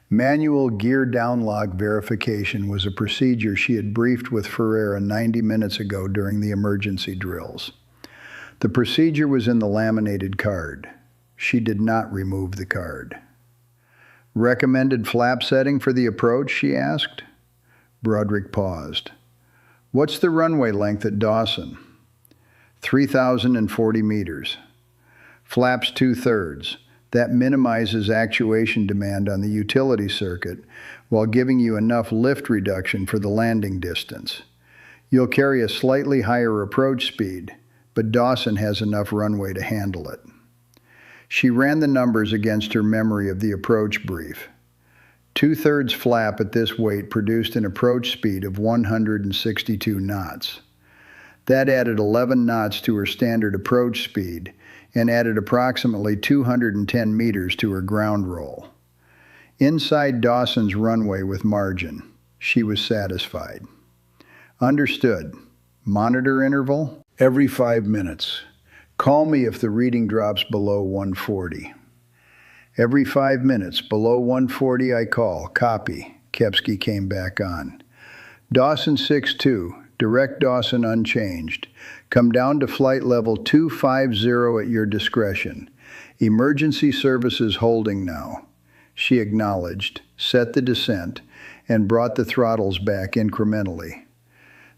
Manual gear downlock verification was a procedure she had briefed with Ferreira 90 minutes ago during the emergency drills. The procedure was in the laminated card. She did not remove the card. Recommended flap setting for the approach, she asked. Broderick paused. What's the runway length at Dawson? 3,040 meters. Flaps 2/3. That minimizes actuation demand on the utility circuit while giving you enough lift reduction for the landing distance. You'll carry a slightly higher approach speed, but Dawson has enough runway to handle it. She ran the numbers against her memory of the approach brief. 2/3 flap at this weight produced an approach speed of 162 knots. That added 11 knots to her standard approach speed and added approximately 210 meters to her ground roll. Inside Dawson's runway with margin, she was satisfied. Understood. Monitor interval? Every 5 minutes. Call me if the reading drops below 140. Every 5 minutes, below 140 I call. Copy. Kepsky came back on. Dawson 6-2, direct Dawson unchanged. Come down to flight level 250 at your discretion. Emergency services holding now. She acknowledged, set the descent, and brought the throttles back incrementally.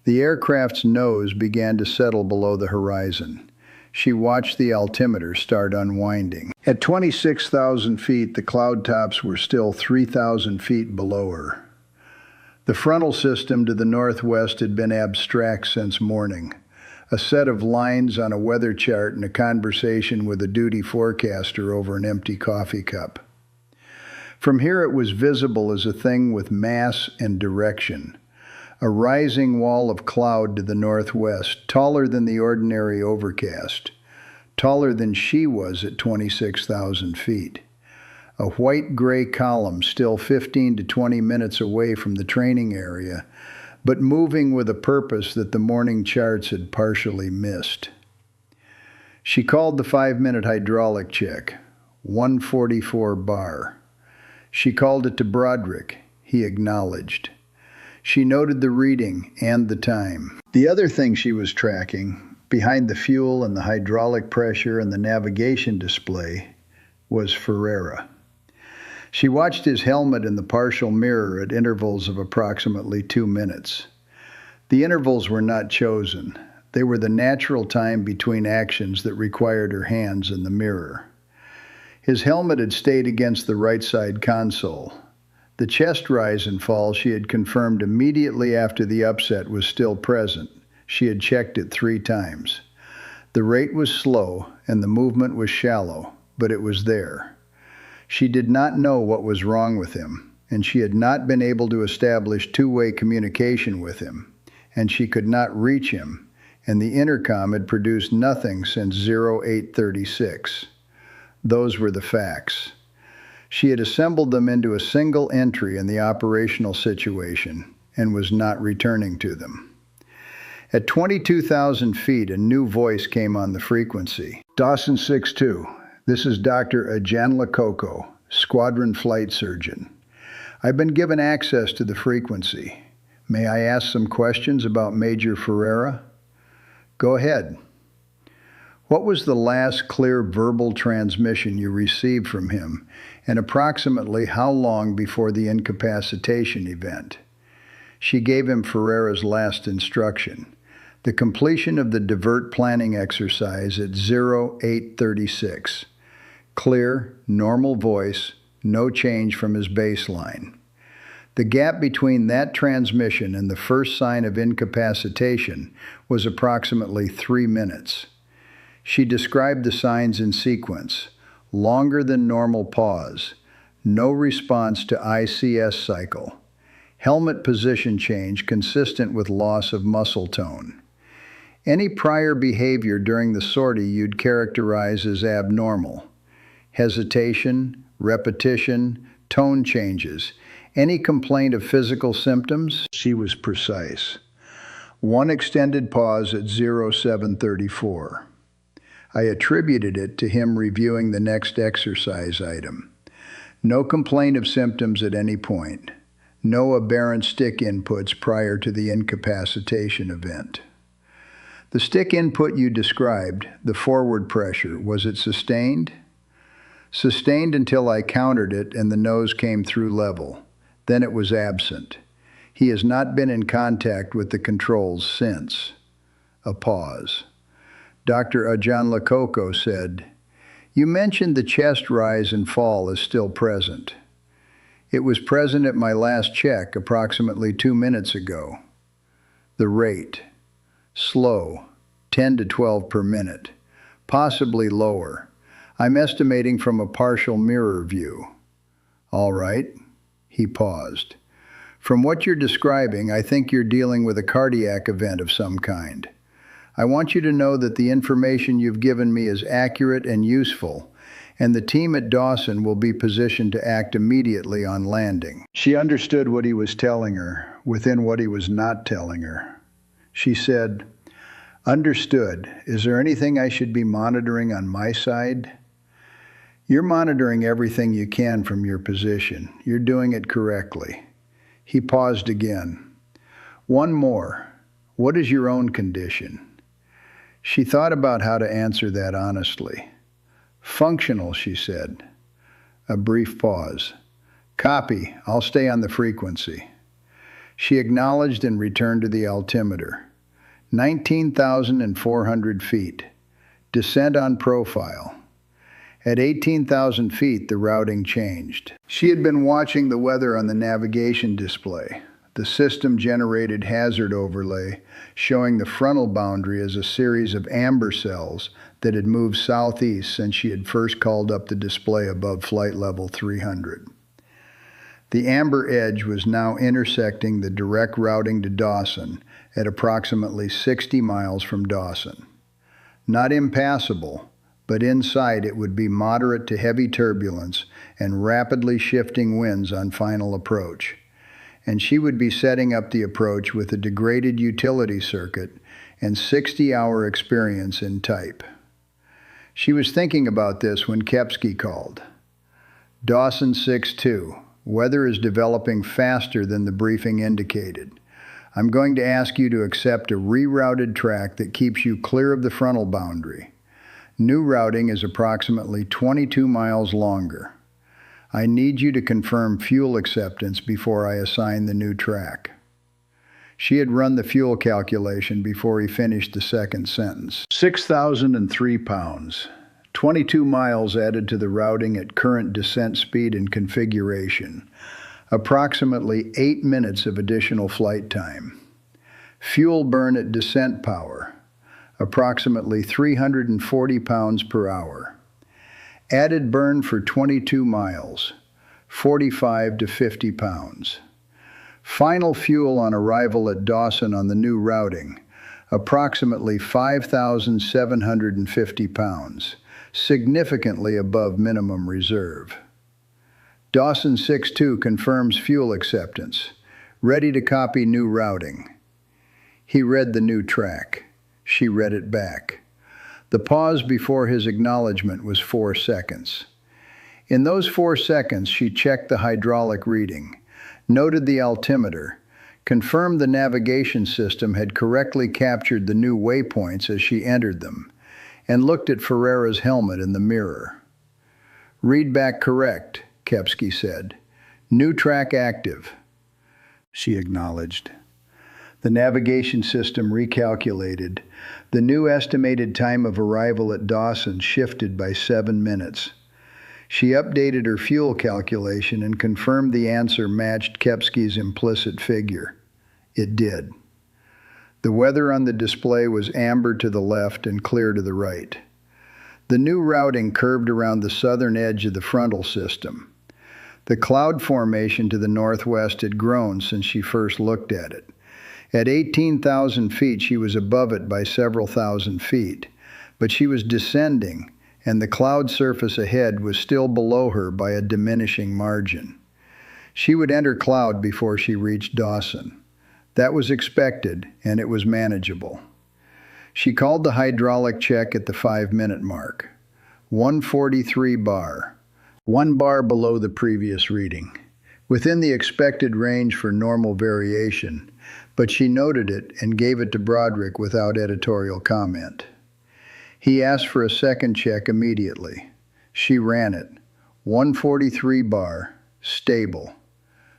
The aircraft's nose began to settle below the horizon. She watched the altimeter start unwinding. At 26,000 feet, the cloud tops were still 3,000 feet below her. The frontal system to the northwest had been abstract since morning. A set of lines on a weather chart and a conversation with a duty forecaster over an empty coffee cup. From here it was visible as a thing with mass and direction. A rising wall of cloud to the northwest, taller than the ordinary overcast, taller than she was at 26,000 feet. A white-gray column still 15 to 20 minutes away from the training area, but moving with a purpose that the morning charts had partially missed. She called the 5-minute hydraulic check, 144 bar. She called it to Broderick. He acknowledged. She noted the reading and the time. The other thing she was tracking, behind the fuel and the hydraulic pressure and the navigation display, was Ferreira. She watched his helmet in the partial mirror at intervals of approximately 2 minutes. The intervals were not chosen. They were the natural time between actions that required her hands in the mirror. His helmet had stayed against the right side console. The chest rise and fall she had confirmed immediately after the upset was still present. She had checked it 3 times. The rate was slow and the movement was shallow, but it was there. She did not know what was wrong with him, and she had not been able to establish two-way communication with him, and she could not reach him, and the intercom had produced nothing since 0836. Those were the facts. She had assembled them into a single entry in the operational situation and was not returning to them. At 22,000 feet, a new voice came on the frequency. Dawson 6-2. This is Dr. Ajanla Koko, Squadron Flight Surgeon. I've been given access to the frequency. May I ask some questions about Major Ferreira? Go ahead. What was the last clear verbal transmission you received from him, and approximately how long before the incapacitation event? She gave him Ferreira's last instruction, the completion of the divert planning exercise at 0836. Clear, normal voice, no change from his baseline. The gap between that transmission and the first sign of incapacitation was approximately 3 minutes. She described the signs in sequence: longer than normal pause, no response to ICS cycle, helmet position change consistent with loss of muscle tone. Any prior behavior during the sortie you'd characterize as abnormal. Hesitation, repetition, tone changes. Any complaint of physical symptoms? She was precise. One extended pause at 0734. I attributed it to him reviewing the next exercise item. No complaint of symptoms at any point. No aberrant stick inputs prior to the incapacitation event. The stick input you described, the forward pressure, was it sustained? Sustained until I countered it and the nose came through level. Then it was absent. He has not been in contact with the controls since. A pause. Dr. Ajahn Lakoko said, "You mentioned the chest rise and fall is still present. It was present at my last check approximately 2 minutes ago. The rate, slow, 10 to 12 per minute, possibly lower. I'm estimating from a partial mirror view." "All right." He paused. "From what you're describing, I think you're dealing with a cardiac event of some kind. I want you to know that the information you've given me is accurate and useful, and the team at Dawson will be positioned to act immediately on landing." She understood what he was telling her, within what he was not telling her. She said, "Understood. Is there anything I should be monitoring on my side?" "You're monitoring everything you can from your position. You're doing it correctly." He paused again. "One more. What is your own condition?" She thought about how to answer that honestly. "Functional," she said. A brief pause. "Copy. I'll stay on the frequency." She acknowledged and returned to the altimeter. 19,400 feet. Descent on profile. At 18,000 feet, the routing changed. She had been watching the weather on the navigation display. The system generated hazard overlay, showing the frontal boundary as a series of amber cells that had moved southeast since she had first called up the display above flight level 300. The amber edge was now intersecting the direct routing to Dawson at approximately 60 miles from Dawson. Not impassable, but inside it would be moderate to heavy turbulence and rapidly shifting winds on final approach. And she would be setting up the approach with a degraded utility circuit and 60-hour experience in type. She was thinking about this when Kepsky called. "Dawson 6-2, weather is developing faster than the briefing indicated. I'm going to ask you to accept a rerouted track that keeps you clear of the frontal boundary. New routing is approximately 22 miles longer. I need you to confirm fuel acceptance before I assign the new track." She had run the fuel calculation before he finished the second sentence. 6,003 pounds. 22 miles added to the routing at current descent speed and configuration. Approximately 8 minutes of additional flight time. Fuel burn at descent power. Approximately 340 pounds per hour. Added burn for 22 miles, 45 to 50 pounds. Final fuel on arrival at Dawson on the new routing, approximately 5,750 pounds, significantly above minimum reserve. Dawson 6-2 confirms fuel acceptance, ready to copy new routing. He read the new track. She read it back. The pause before his acknowledgement was 4 seconds. In those 4 seconds, she checked the hydraulic reading, noted the altimeter, confirmed the navigation system had correctly captured the new waypoints as she entered them, and looked at Ferreira's helmet in the mirror. "Read back correct," Kepsky said. "New track active." She acknowledged. The navigation system recalculated. The new estimated time of arrival at Dawson shifted by 7 minutes. She updated her fuel calculation and confirmed the answer matched Kepsky's implicit figure. It did. The weather on the display was amber to the left and clear to the right. The new routing curved around the southern edge of the frontal system. The cloud formation to the northwest had grown since she first looked at it. At 18,000 feet, she was above it by several thousand feet, but she was descending, and the cloud surface ahead was still below her by a diminishing margin. She would enter cloud before she reached Dawson. That was expected, and it was manageable. She called the hydraulic check at the 5-minute mark. 143 bar, 1 bar below the previous reading, within the expected range for normal variation, but she noted it and gave it to Broderick without editorial comment. He asked for a second check immediately. She ran it. 143 bar, stable.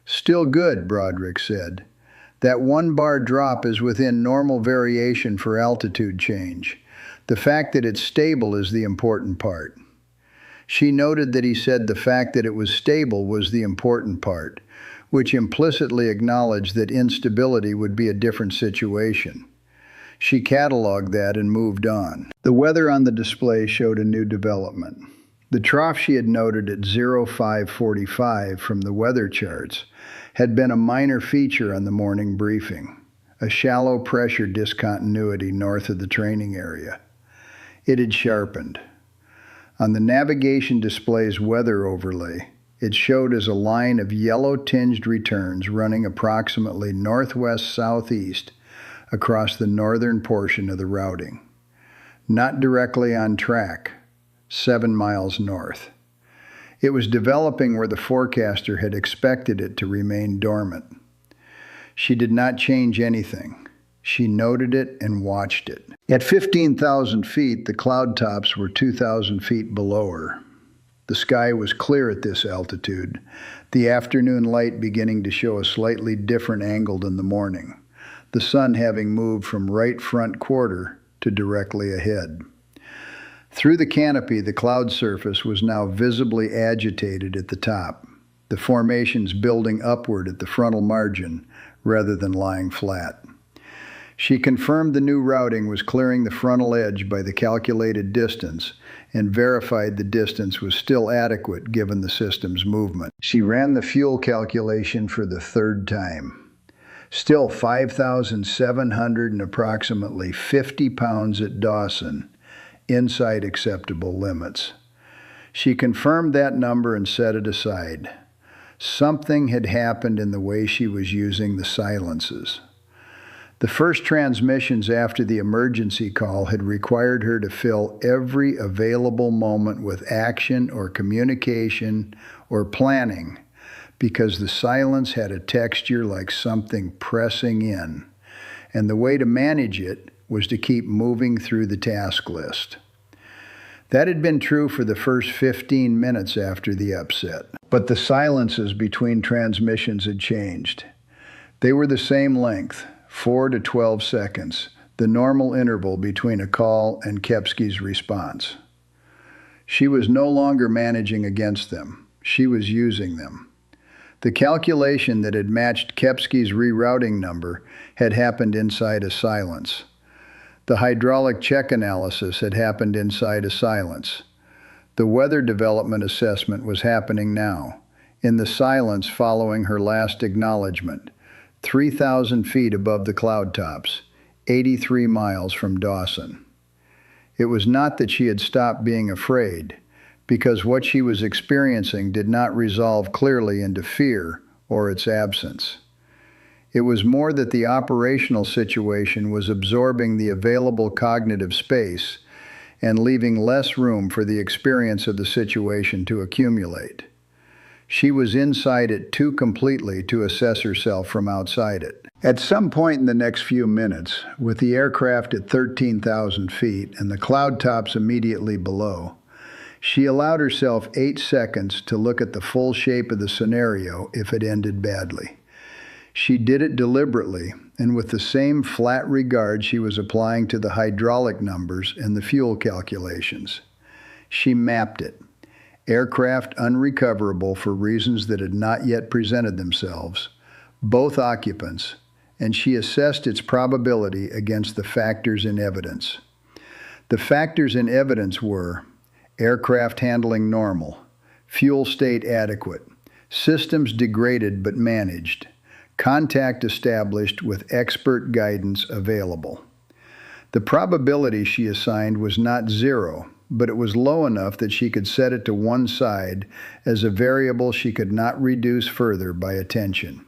Still good, Broderick said. That 1 bar drop is within normal variation for altitude change. The fact that it's stable is the important part. She noted that he said the fact that it was stable was the important part, which implicitly acknowledged that instability would be a different situation. She cataloged that and moved on. The weather on the display showed a new development. The trough she had noted at 0545 from the weather charts had been a minor feature on the morning briefing, a shallow pressure discontinuity north of the training area. It had sharpened. On the navigation display's weather overlay, it showed as a line of yellow-tinged returns running approximately northwest-southeast across the northern portion of the routing. Not directly on track, 7 miles north. It was developing where the forecaster had expected it to remain dormant. She did not change anything. She noted it and watched it. At 15,000 feet, the cloud tops were 2,000 feet below her. The sky was clear at this altitude, the afternoon light beginning to show a slightly different angle than the morning, the sun having moved from right front quarter to directly ahead. Through the canopy, the cloud surface was now visibly agitated at the top, the formations building upward at the frontal margin rather than lying flat. She confirmed the new routing was clearing the frontal edge by the calculated distance and verified the distance was still adequate given the system's movement. She ran the fuel calculation for the 3rd time. Still 5,700 and approximately 50 pounds at Dawson, inside acceptable limits. She confirmed that number and set it aside. Something had happened in the way she was using the silences. The first transmissions after the emergency call had required her to fill every available moment with action or communication or planning because the silence had a texture like something pressing in, and the way to manage it was to keep moving through the task list. That had been true for the first 15 minutes after the upset, but the silences between transmissions had changed. They were the same length, 4 to 12 seconds, the normal interval between a call and Kepsky's response. She was no longer managing against them. She was using them. The calculation that had matched Kepsky's rerouting number had happened inside a silence. The hydraulic check analysis had happened inside a silence. The weather development assessment was happening now, in the silence following her last acknowledgement, 3,000 feet above the cloud tops, 83 miles from Dawson. It was not that she had stopped being afraid, because what she was experiencing did not resolve clearly into fear or its absence. It was more that the operational situation was absorbing the available cognitive space and leaving less room for the experience of the situation to accumulate. She was inside it too completely to assess herself from outside it. At some point in the next few minutes, with the aircraft at 13,000 feet and the cloud tops immediately below, she allowed herself 8 seconds to look at the full shape of the scenario if it ended badly. She did it deliberately and with the same flat regard she was applying to the hydraulic numbers and the fuel calculations. She mapped it. Aircraft unrecoverable for reasons that had not yet presented themselves, both occupants, and she assessed its probability against the factors in evidence. The factors in evidence were aircraft handling normal, fuel state adequate, systems degraded but managed, contact established with expert guidance available. The probability she assigned was not 0, but it was low enough that she could set it to one side as a variable she could not reduce further by attention.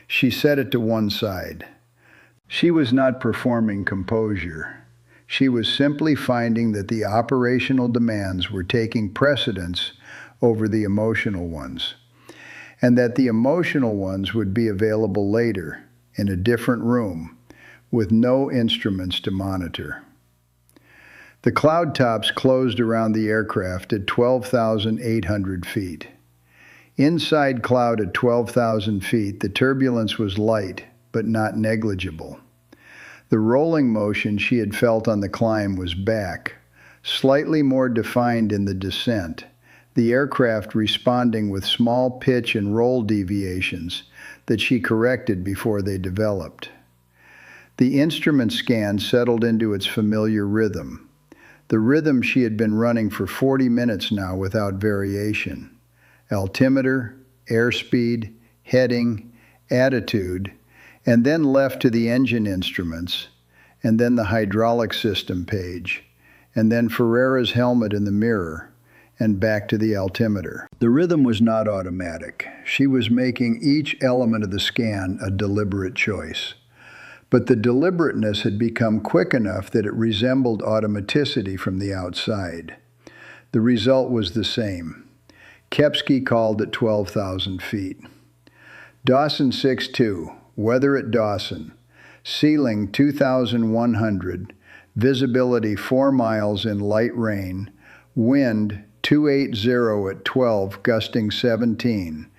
She set it to one side. She was not performing composure. She was simply finding that the operational demands were taking precedence over the emotional ones, and that the emotional ones would be available later in a different room with no instruments to monitor. The cloud tops closed around the aircraft at 12,800 feet. Inside cloud at 12,000 feet, the turbulence was light, but not negligible. The rolling motion she had felt on the climb was back, slightly more defined in the descent, the aircraft responding with small pitch and roll deviations that she corrected before they developed. The instrument scan settled into its familiar rhythm, the rhythm she had been running for 40 minutes now without variation. Altimeter, airspeed, heading, attitude, and then left to the engine instruments, and then the hydraulic system page, and then Ferreira's helmet in the mirror, and back to the altimeter. The rhythm was not automatic. She was making each element of the scan a deliberate choice. But the deliberateness had become quick enough that it resembled automaticity from the outside. The result was the same. Kepsky called at 12,000 feet. Dawson 6-2, weather at Dawson, ceiling 2,100, visibility 4 miles in light rain, wind 280 at 12, gusting 17,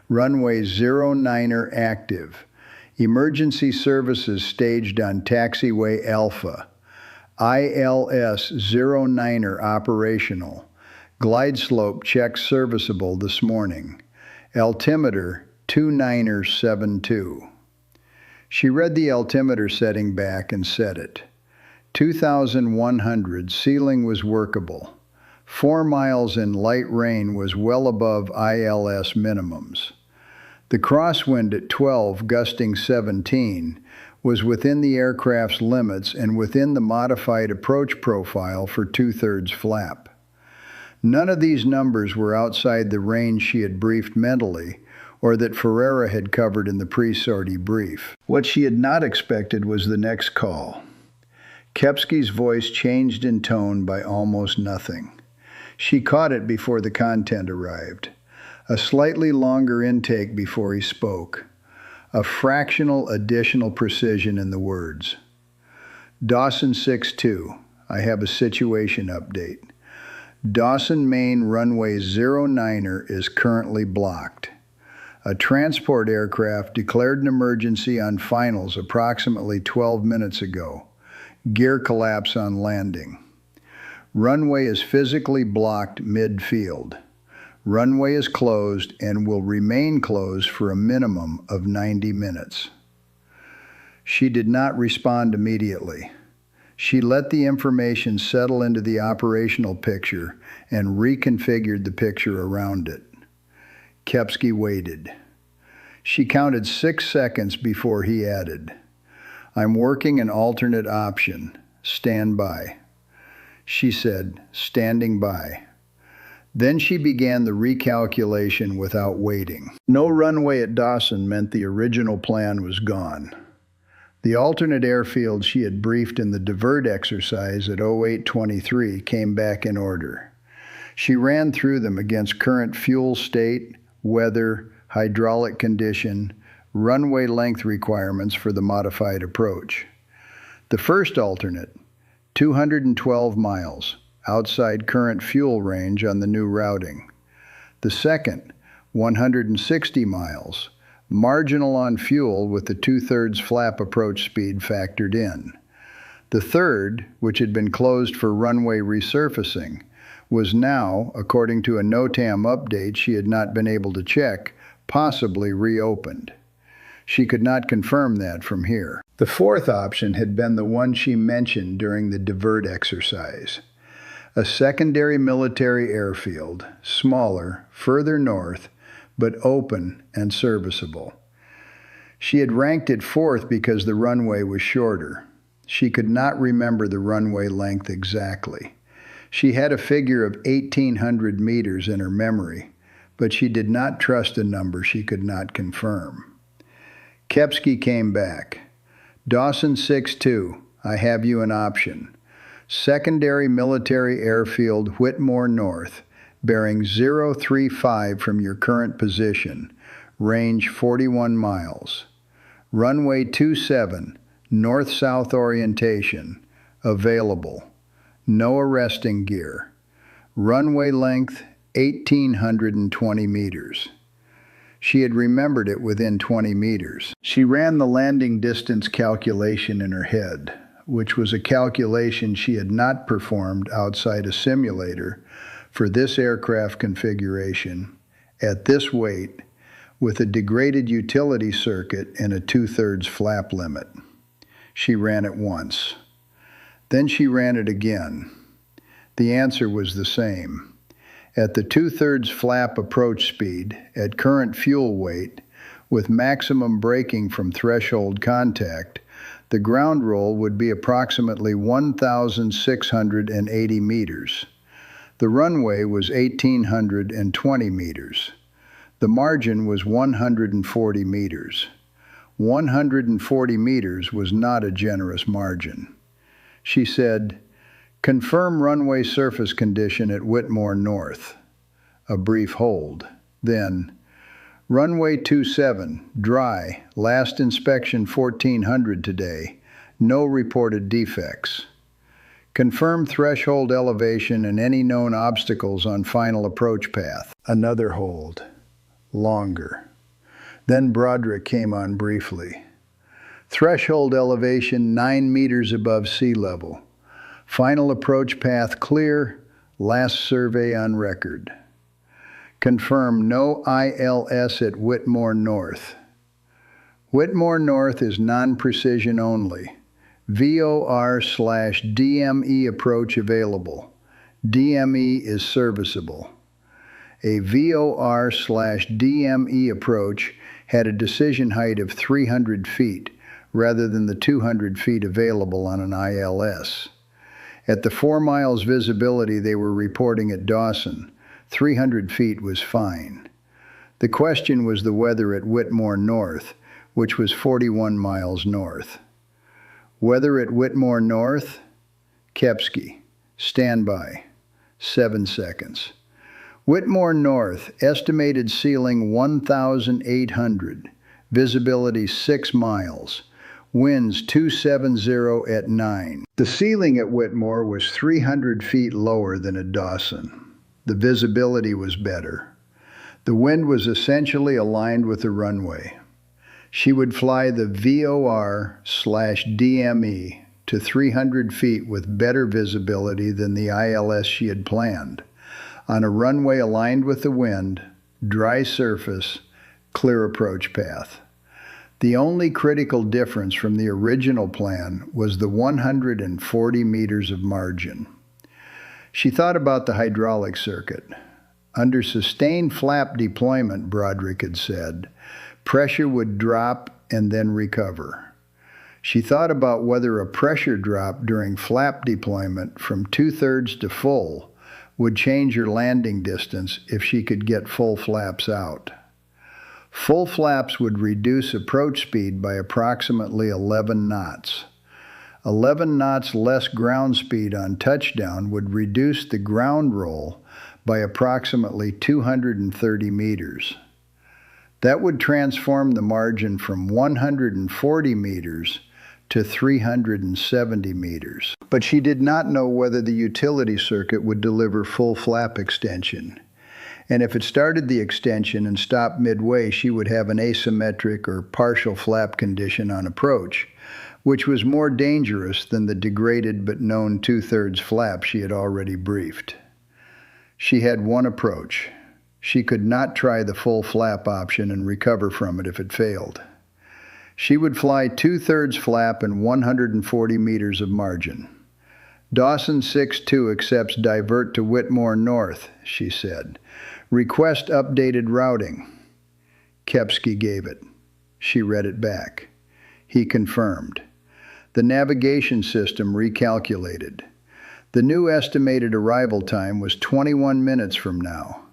runway 09er active, emergency services staged on taxiway Alpha, ILS 09er operational, glide slope check serviceable this morning, altimeter 29er 72. She read the altimeter setting back and set it. 2,100, ceiling was workable. 4 miles in light rain was well above ILS minimums. The crosswind at 12, gusting 17, was within the aircraft's limits and within the modified approach profile for 2/3 flap. None of these numbers were outside the range she had briefed mentally or that Ferreira had covered in the pre-sortie brief. What she had not expected was the next call. Kepsky's voice changed in tone by almost nothing. She caught it before the content arrived. A slightly longer intake before he spoke. A fractional additional precision in the words. Dawson 6-2, I have a situation update. Dawson Main runway 09er is currently blocked. A transport aircraft declared an emergency on finals approximately 12 minutes ago. Gear collapse on landing. Runway is physically blocked mid-field. Runway is closed and will remain closed for a minimum of 90 minutes. She did not respond immediately. She let the information settle into the operational picture and reconfigured the picture around it. Kepsky waited. She counted 6 seconds before he added, I'm working an alternate option. Stand by. She said, standing by. Then she began the recalculation without waiting. No runway at Dawson meant the original plan was gone. The alternate airfield she had briefed in the divert exercise at 0823 came back in order. She ran through them against current fuel state, weather, hydraulic condition, runway length requirements for the modified approach. The first alternate, 212 miles, outside current fuel range on the new routing. The second, 160 miles, marginal on fuel with the 2/3 flap approach speed factored in. The third, which had been closed for runway resurfacing, was now, according to a NOTAM update she had not been able to check, possibly reopened. She could not confirm that from here. The fourth option had been the one she mentioned during the divert exercise. A secondary military airfield, smaller, further north, but open and serviceable. She had ranked it fourth because the runway was shorter. She could not remember the runway length exactly. She had a figure of 1,800 meters in her memory, but she did not trust a number she could not confirm. Kepsky came back. Dawson 6-2, I have you an option. Secondary Military Airfield, Whitmore North, bearing 035 from your current position, range 41 miles. Runway 27, north-south orientation, available. No arresting gear. Runway length 1,820 meters. She had remembered it within 20 meters. She ran the landing distance calculation in her head, which was a calculation she had not performed outside a simulator for this aircraft configuration, at this weight, with a degraded utility circuit and a 2/3 flap limit. She ran it once. Then she ran it again. The answer was the same. At the 2/3 flap approach speed, at current fuel weight, with maximum braking from threshold contact, the ground roll would be approximately 1,680 meters. The runway was 1,820 meters. The margin was 140 meters. 140 meters was not a generous margin. She said, "Confirm runway surface condition at Whitmore North." A brief hold. Then, "Runway 27, dry, last inspection 1400 today, no reported defects. Confirm threshold elevation and any known obstacles on final approach path." Another hold. Longer. Then Broderick came on briefly. "Threshold elevation 9 meters above sea level. Final approach path clear, last survey on record. Confirm no ILS at Whitmore North." Whitmore North is non-precision only. VOR/DME approach available. DME is serviceable. A VOR/DME approach had a decision height of 300 feet rather than the 200 feet available on an ILS. At the 4 miles visibility they were reporting at Dawson, 300 feet was fine. The question was the weather at Whitmore North, which was 41 miles north. Weather at Whitmore North? Kepsky, standby, 7 seconds. Whitmore North, estimated ceiling 1,800, visibility 6 miles, winds 270 at 9. The ceiling at Whitmore was 300 feet lower than at Dawson. The visibility was better. The wind was essentially aligned with the runway. She would fly the VOR/DME to 300 feet with better visibility than the ILS she had planned, on a runway aligned with the wind, dry surface, clear approach path. The only critical difference from the original plan was the 140 meters of margin. She thought about the hydraulic circuit. Under sustained flap deployment, Broderick had said, pressure would drop and then recover. She thought about whether a pressure drop during flap deployment from 2/3 to full would change her landing distance if she could get full flaps out. Full flaps would reduce approach speed by approximately 11 knots. 11 knots less ground speed on touchdown would reduce the ground roll by approximately 230 meters. That would transform the margin from 140 meters to 370 meters. But she did not know whether the utility circuit would deliver full flap extension. And if it started the extension and stopped midway, she would have an asymmetric or partial flap condition on approach, which was more dangerous than the degraded but known 2/3 flap she had already briefed. She had one approach. She could not try the full flap option and recover from it if it failed. She would fly 2/3 flap and 140 meters of margin. "Dawson 6-2 accepts divert to Whitmore North," she said. "Request updated routing." Kepsky gave it. She read it back. He confirmed. The navigation system recalculated. The new estimated arrival time was 21 minutes from now.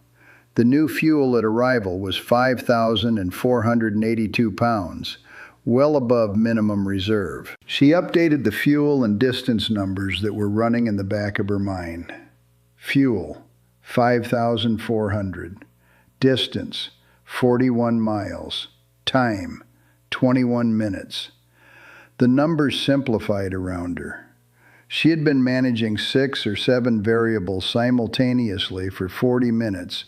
The new fuel at arrival was 5,482 pounds, well above minimum reserve. She updated the fuel and distance numbers that were running in the back of her mind. Fuel, 5,400. Distance, 41 miles. Time, 21 minutes. The numbers simplified around her. She had been managing 6 or 7 variables simultaneously for 40 minutes,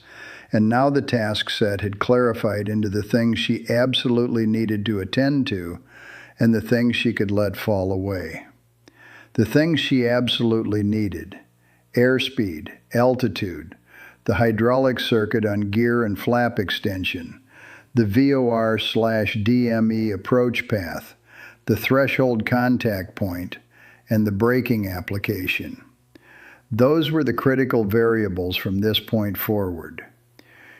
and now the task set had clarified into the things she absolutely needed to attend to and the things she could let fall away. The things she absolutely needed: airspeed, altitude, the hydraulic circuit on gear and flap extension, the VOR/DME approach path, the threshold contact point, and the braking application. Those were the critical variables from this point forward.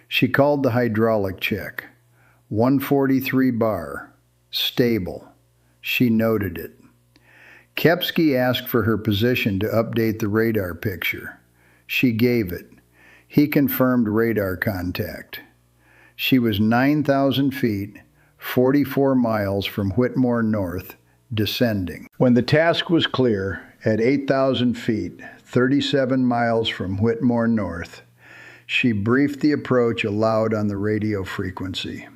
She called the hydraulic check. 143 bar. Stable. She noted it. Kepsky asked for her position to update the radar picture. She gave it. He confirmed radar contact. She was 9,000 feet, 44 miles from Whitmore North, descending. When the task was clear, at 8,000 feet, 37 miles from Whitmore North, she briefed the approach aloud on the radio frequency.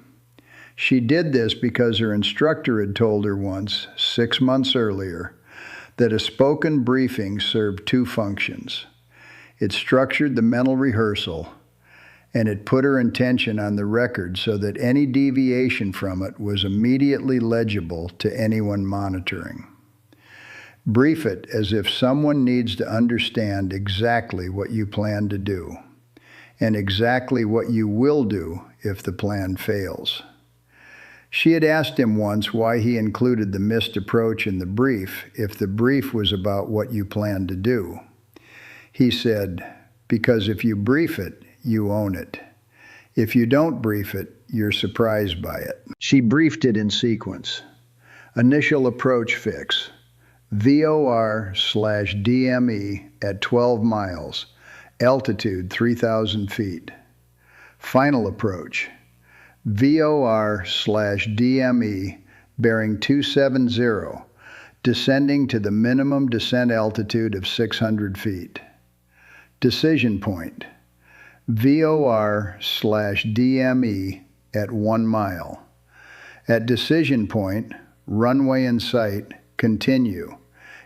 She did this because her instructor had told her once, 6 months earlier, that a spoken briefing served 2 functions. It structured the mental rehearsal, and it put her intention on the record so that any deviation from it was immediately legible to anyone monitoring. Brief it as if someone needs to understand exactly what you plan to do, and exactly what you will do if the plan fails. She had asked him once why he included the missed approach in the brief if the brief was about what you planned to do. He said, "Because if you brief it, you own it. If you don't brief it, you're surprised by it." She briefed it in sequence. Initial approach fix. VOR/DME at 12 miles. Altitude 3,000 feet. Final approach. VOR/DME bearing 270, descending to the minimum descent altitude of 600 feet. Decision point. VOR/DME at 1 mile. At decision point, runway in sight, continue.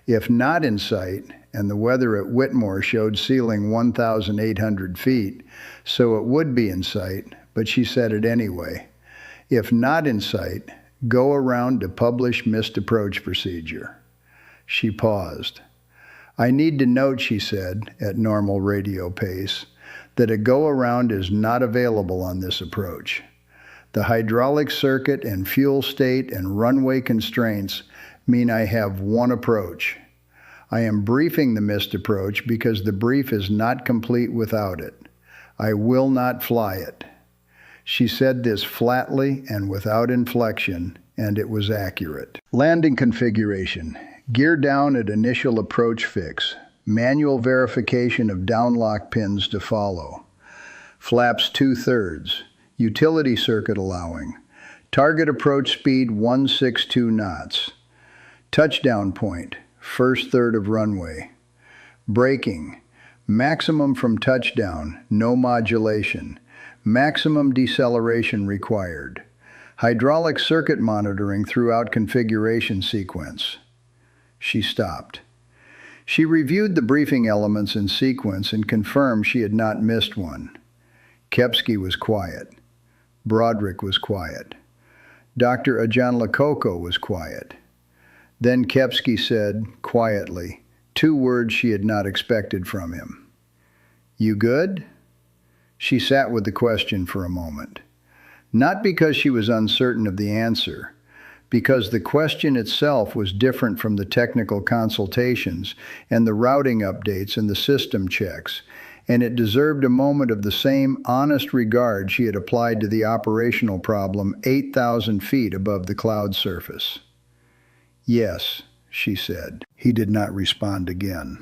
If not in sight, and the weather at Whitmore showed ceiling 1,800 feet, so it would be in sight, but she said it anyway. If not in sight, go around to publish missed approach procedure. She paused. "I need to note," she said, at normal radio pace, "that a go-around is not available on this approach. The hydraulic circuit and fuel state and runway constraints mean I have one approach. I am briefing the missed approach because the brief is not complete without it. I will not fly it." She said this flatly and without inflection, and it was accurate. Landing configuration. Gear down at initial approach fix. Manual verification of downlock pins to follow. Flaps 2/3. Utility circuit allowing. Target approach speed 162 knots. Touchdown point. First third of runway. Braking. Maximum from touchdown. No modulation. Maximum deceleration required. Hydraulic circuit monitoring throughout configuration sequence. She stopped. She reviewed the briefing elements in sequence and confirmed she had not missed one. Kepsky was quiet. Broderick was quiet. Dr. Ajanlakoko was quiet. Then Kepsky said, quietly, 2 words she had not expected from him. "You good?" She sat with the question for a moment. Not because she was uncertain of the answer, because the question itself was different from the technical consultations and the routing updates and the system checks, and it deserved a moment of the same honest regard she had applied to the operational problem 8,000 feet above the cloud surface. "Yes," she said. He did not respond again.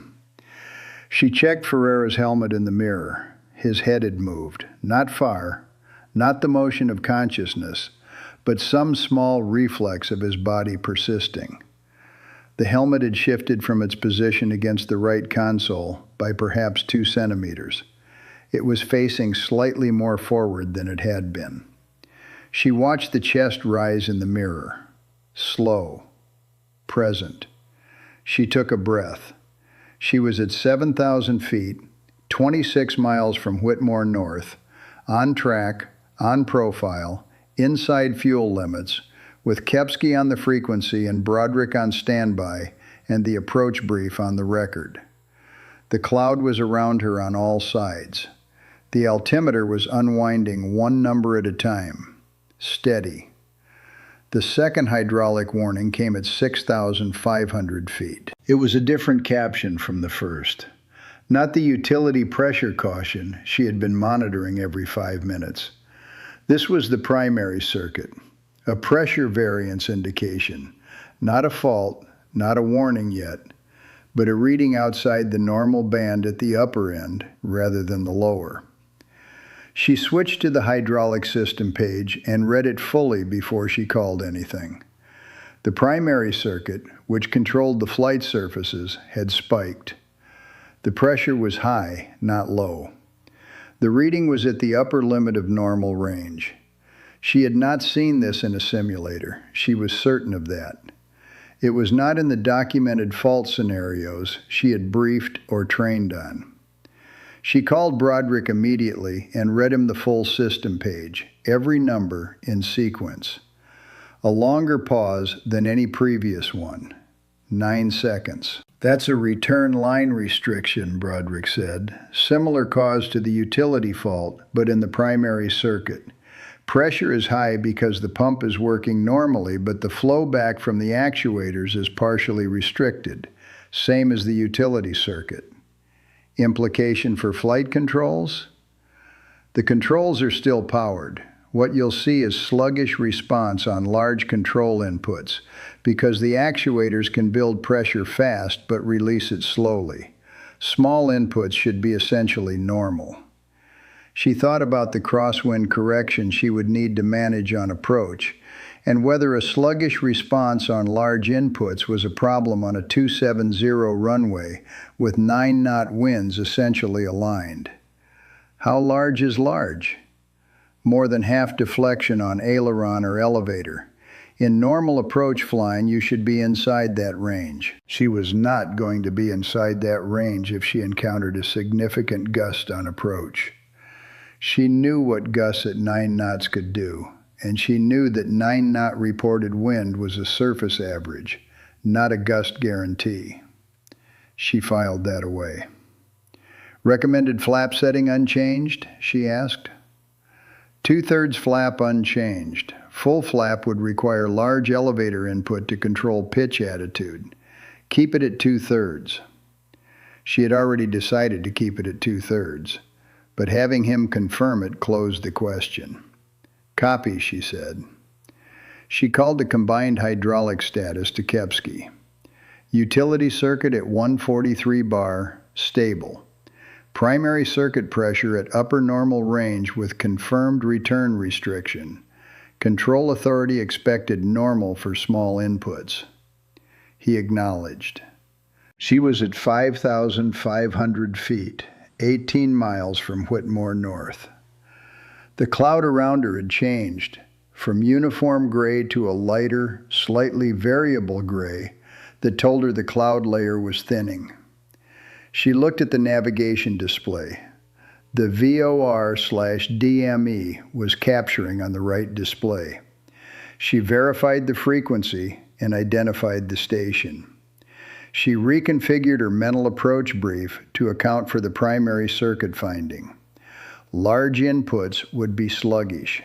She checked Ferreira's helmet in the mirror. His head had moved, not far, not the motion of consciousness, but some small reflex of his body persisting. The helmet had shifted from its position against the right console by perhaps 2 centimeters. It was facing slightly more forward than it had been. She watched the chest rise in the mirror. Slow. Present. She took a breath. She was at 7,000 feet, 26 miles from Whitmore North, on track, on profile, inside fuel limits, with Kepsky on the frequency and Broderick on standby, and the approach brief on the record. The cloud was around her on all sides. The altimeter was unwinding one number at a time. Steady. The second hydraulic warning came at 6,500 feet. It was a different caption from the first. Not the utility pressure caution she had been monitoring every 5 minutes. This was the primary circuit, a pressure variance indication, not a fault, not a warning yet, but a reading outside the normal band at the upper end rather than the lower. She switched to the hydraulic system page and read it fully before she called anything. The primary circuit, which controlled the flight surfaces, had spiked. The pressure was high, not low. The reading was at the upper limit of normal range. She had not seen this in a simulator. She was certain of that. It was not in the documented fault scenarios she had briefed or trained on. She called Broderick immediately and read him the full system page, every number in sequence. A longer pause than any previous one. 9 seconds. That's a return line restriction, Broderick said. Similar cause to the utility fault, but in the primary circuit. Pressure is high because the pump is working normally, but the flow back from the actuators is partially restricted, same as the utility circuit. Implication for flight controls? The controls are still powered. What you'll see is sluggish response on large control inputs because the actuators can build pressure fast but release it slowly. Small inputs should be essentially normal. She thought about the crosswind correction she would need to manage on approach and whether a sluggish response on large inputs was a problem on a 270 runway with 9-knot winds essentially aligned. How large is large? More than half deflection on aileron or elevator. In normal approach flying, you should be inside that range. She was not going to be inside that range if she encountered a significant gust on approach. She knew what gusts at 9 knots could do, and she knew that 9-knot reported wind was a surface average, not a gust guarantee. She filed that away. Recommended flap setting unchanged? She asked. 2/3 flap unchanged. Full flap would require large elevator input to control pitch attitude. Keep it at 2/3. She had already decided to keep it at 2/3, but having him confirm it closed the question. Copy, she said. She called the combined hydraulic status to Kepsky. Utility circuit at 143 bar, stable. Primary circuit pressure at upper normal range with confirmed return restriction. Control authority expected normal for small inputs. He acknowledged. She was at 5,500 feet, 18 miles from Whitmore North. The cloud around her had changed, from uniform gray to a lighter, slightly variable gray that told her the cloud layer was thinning. She looked at the navigation display. The VOR/DME was capturing on the right display. She verified the frequency and identified the station. She reconfigured her mental approach brief to account for the primary circuit finding. Large inputs would be sluggish.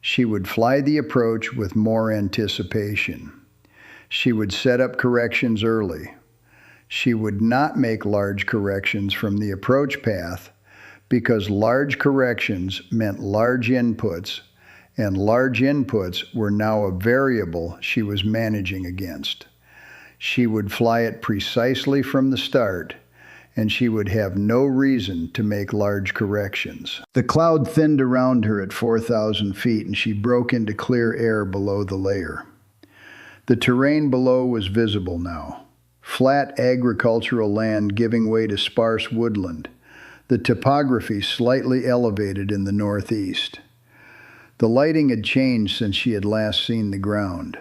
She would fly the approach with more anticipation. She would set up corrections early. She would not make large corrections from the approach path because large corrections meant large inputs, and large inputs were now a variable she was managing against. She would fly it precisely from the start and she would have no reason to make large corrections. The cloud thinned around her at 4,000 feet, and she broke into clear air below the layer. The terrain below was visible now. Flat agricultural land giving way to sparse woodland, the topography slightly elevated in the northeast. The lighting had changed since she had last seen the ground.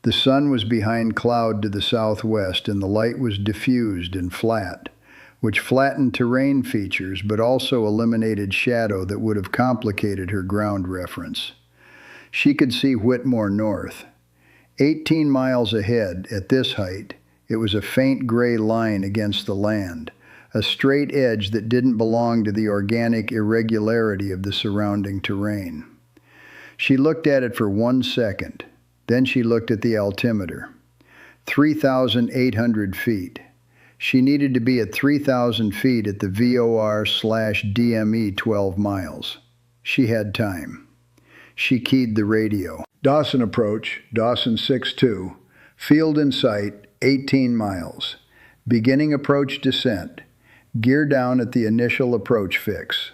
The sun was behind cloud to the southwest, and the light was diffused and flat, which flattened terrain features but also eliminated shadow that would have complicated her ground reference. She could see Whitmore North. 18 miles ahead, at this height, it was a faint gray line against the land, a straight edge that didn't belong to the organic irregularity of the surrounding terrain. She looked at it for 1 second. Then she looked at the altimeter. 3,800 feet. She needed to be at 3,000 feet at the VOR/DME 12 miles. She had time. She keyed the radio. Dawson approach, Dawson 6-2. Field in sight, 18 miles. Beginning approach descent. Gear down at the initial approach fix.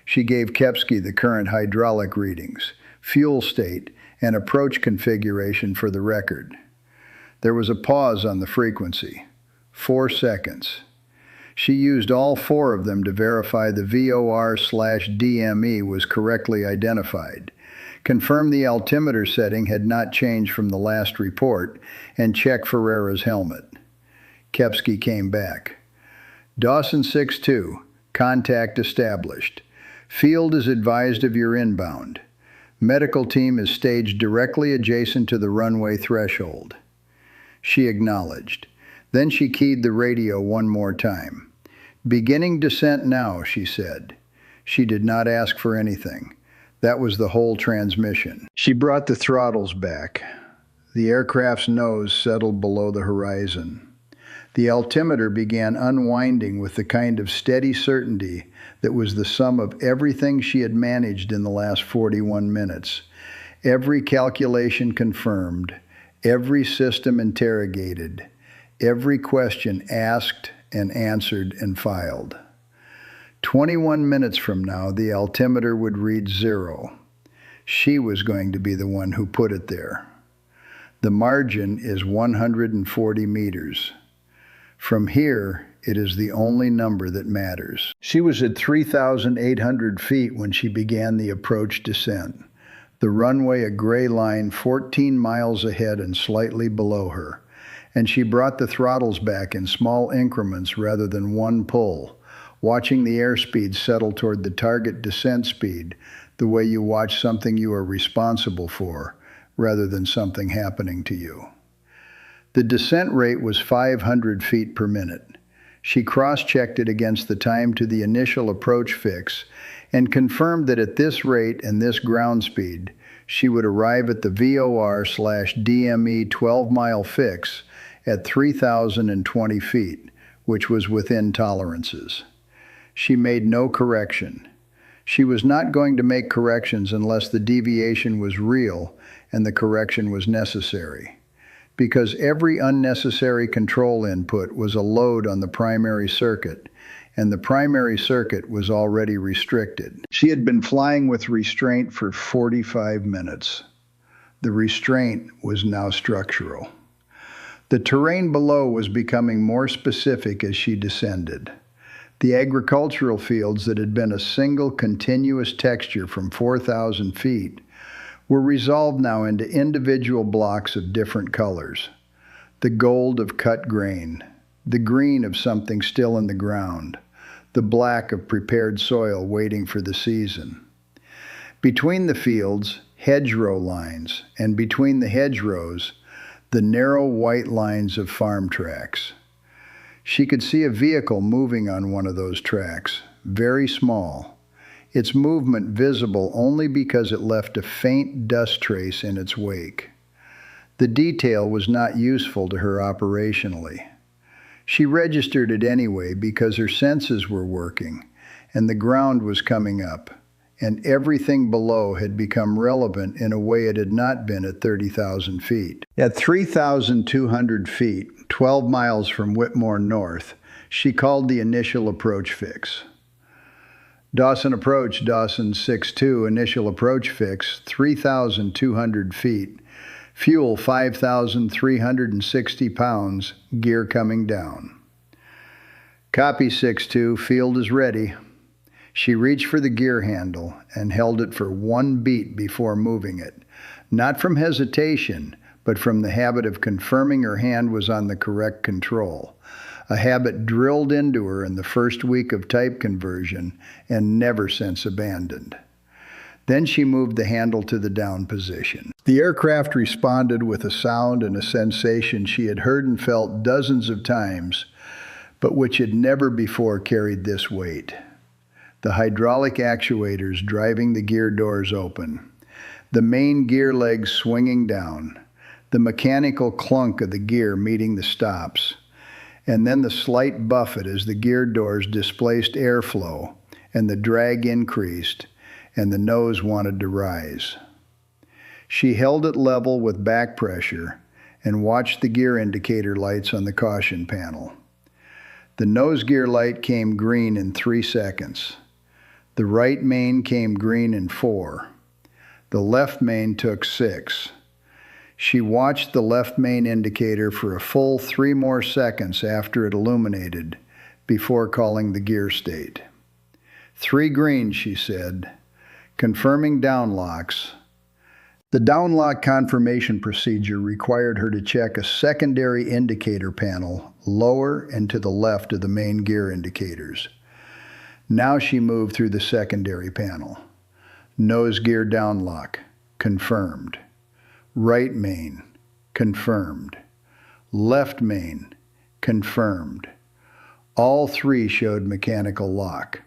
She gave Kepsky the current hydraulic readings, fuel state, and approach configuration for the record. There was a pause on the frequency. 4 seconds. She used all 4 of them to verify the VOR/DME was correctly identified, confirm the altimeter setting had not changed from the last report, and check Ferreira's helmet. Kepsky came back. Dawson 6-2, contact established. Field is advised of your inbound. Medical team is staged directly adjacent to the runway threshold. She acknowledged. Then she keyed the radio 1 more time. Beginning descent now, she said. She did not ask for anything. That was the whole transmission. She brought the throttles back. The aircraft's nose settled below the horizon. The altimeter began unwinding with the kind of steady certainty that was the sum of everything she had managed in the last 41 minutes. Every calculation confirmed, every system interrogated, every question asked and answered and filed. 21 minutes from now, the altimeter would read 0. She was going to be the one who put it there. The margin is 140 meters. From here, it is the only number that matters. She was at 3,800 feet when she began the approach descent. The runway a gray line 14 miles ahead and slightly below her. And she brought the throttles back in small increments rather than one pull, watching the airspeed settle toward the target descent speed the way you watch something you are responsible for rather than something happening to you. The descent rate was 500 feet per minute. She cross-checked it against the time to the initial approach fix and confirmed that at this rate and this ground speed, she would arrive at the VOR/DME 12-mile fix at 3,020 feet, which was within tolerances. She made no correction. She was not going to make corrections unless the deviation was real and the correction was necessary, because every unnecessary control input was a load on the primary circuit, and the primary circuit was already restricted. She had been flying with restraint for 45 minutes. The restraint was now structural. The terrain below was becoming more specific as she descended. The agricultural fields that had been a single continuous texture from 4,000 feet were resolved now into individual blocks of different colors. The gold of cut grain, the green of something still in the ground, the black of prepared soil waiting for the season. Between the fields, hedgerow lines, and between the hedgerows, the narrow white lines of farm tracks. She could see a vehicle moving on one of those tracks, very small, its movement visible only because it left a faint dust trace in its wake. The detail was not useful to her operationally. She registered it anyway because her senses were working, and the ground was coming up, and everything below had become relevant in a way it had not been at 30,000 feet. At 3,200 feet, 12 miles from Whitmore North, She called the initial approach fix. Dawson approach, Dawson 6-2, initial approach fix, 3,200 feet, fuel 5,360 pounds, gear coming down. Copy 6-2, field is ready. She reached for the gear handle and held it for 1 beat before moving it, not from hesitation, but from the habit of confirming her hand was on the correct control, a habit drilled into her in the first week of type conversion and never since abandoned. Then she moved the handle to the down position. The aircraft responded with a sound and a sensation she had heard and felt dozens of times, but which had never before carried this weight. The hydraulic actuators driving the gear doors open, the main gear legs swinging down, the mechanical clunk of the gear meeting the stops, and then the slight buffet as the gear doors displaced airflow and the drag increased and the nose wanted to rise. She held it level with back pressure and watched the gear indicator lights on the caution panel. The nose gear light came green in 3 seconds. The right main came green in 4. The left main took 6. She watched the left main indicator for a full 3 more seconds after it illuminated before calling the gear state. 3 green, she said, confirming downlocks. The downlock confirmation procedure required her to check a secondary indicator panel lower and to the left of the main gear indicators. Now she moved through the secondary panel. Nose gear downlock, confirmed. Right main, confirmed. Left main, confirmed. All 3 showed mechanical lock.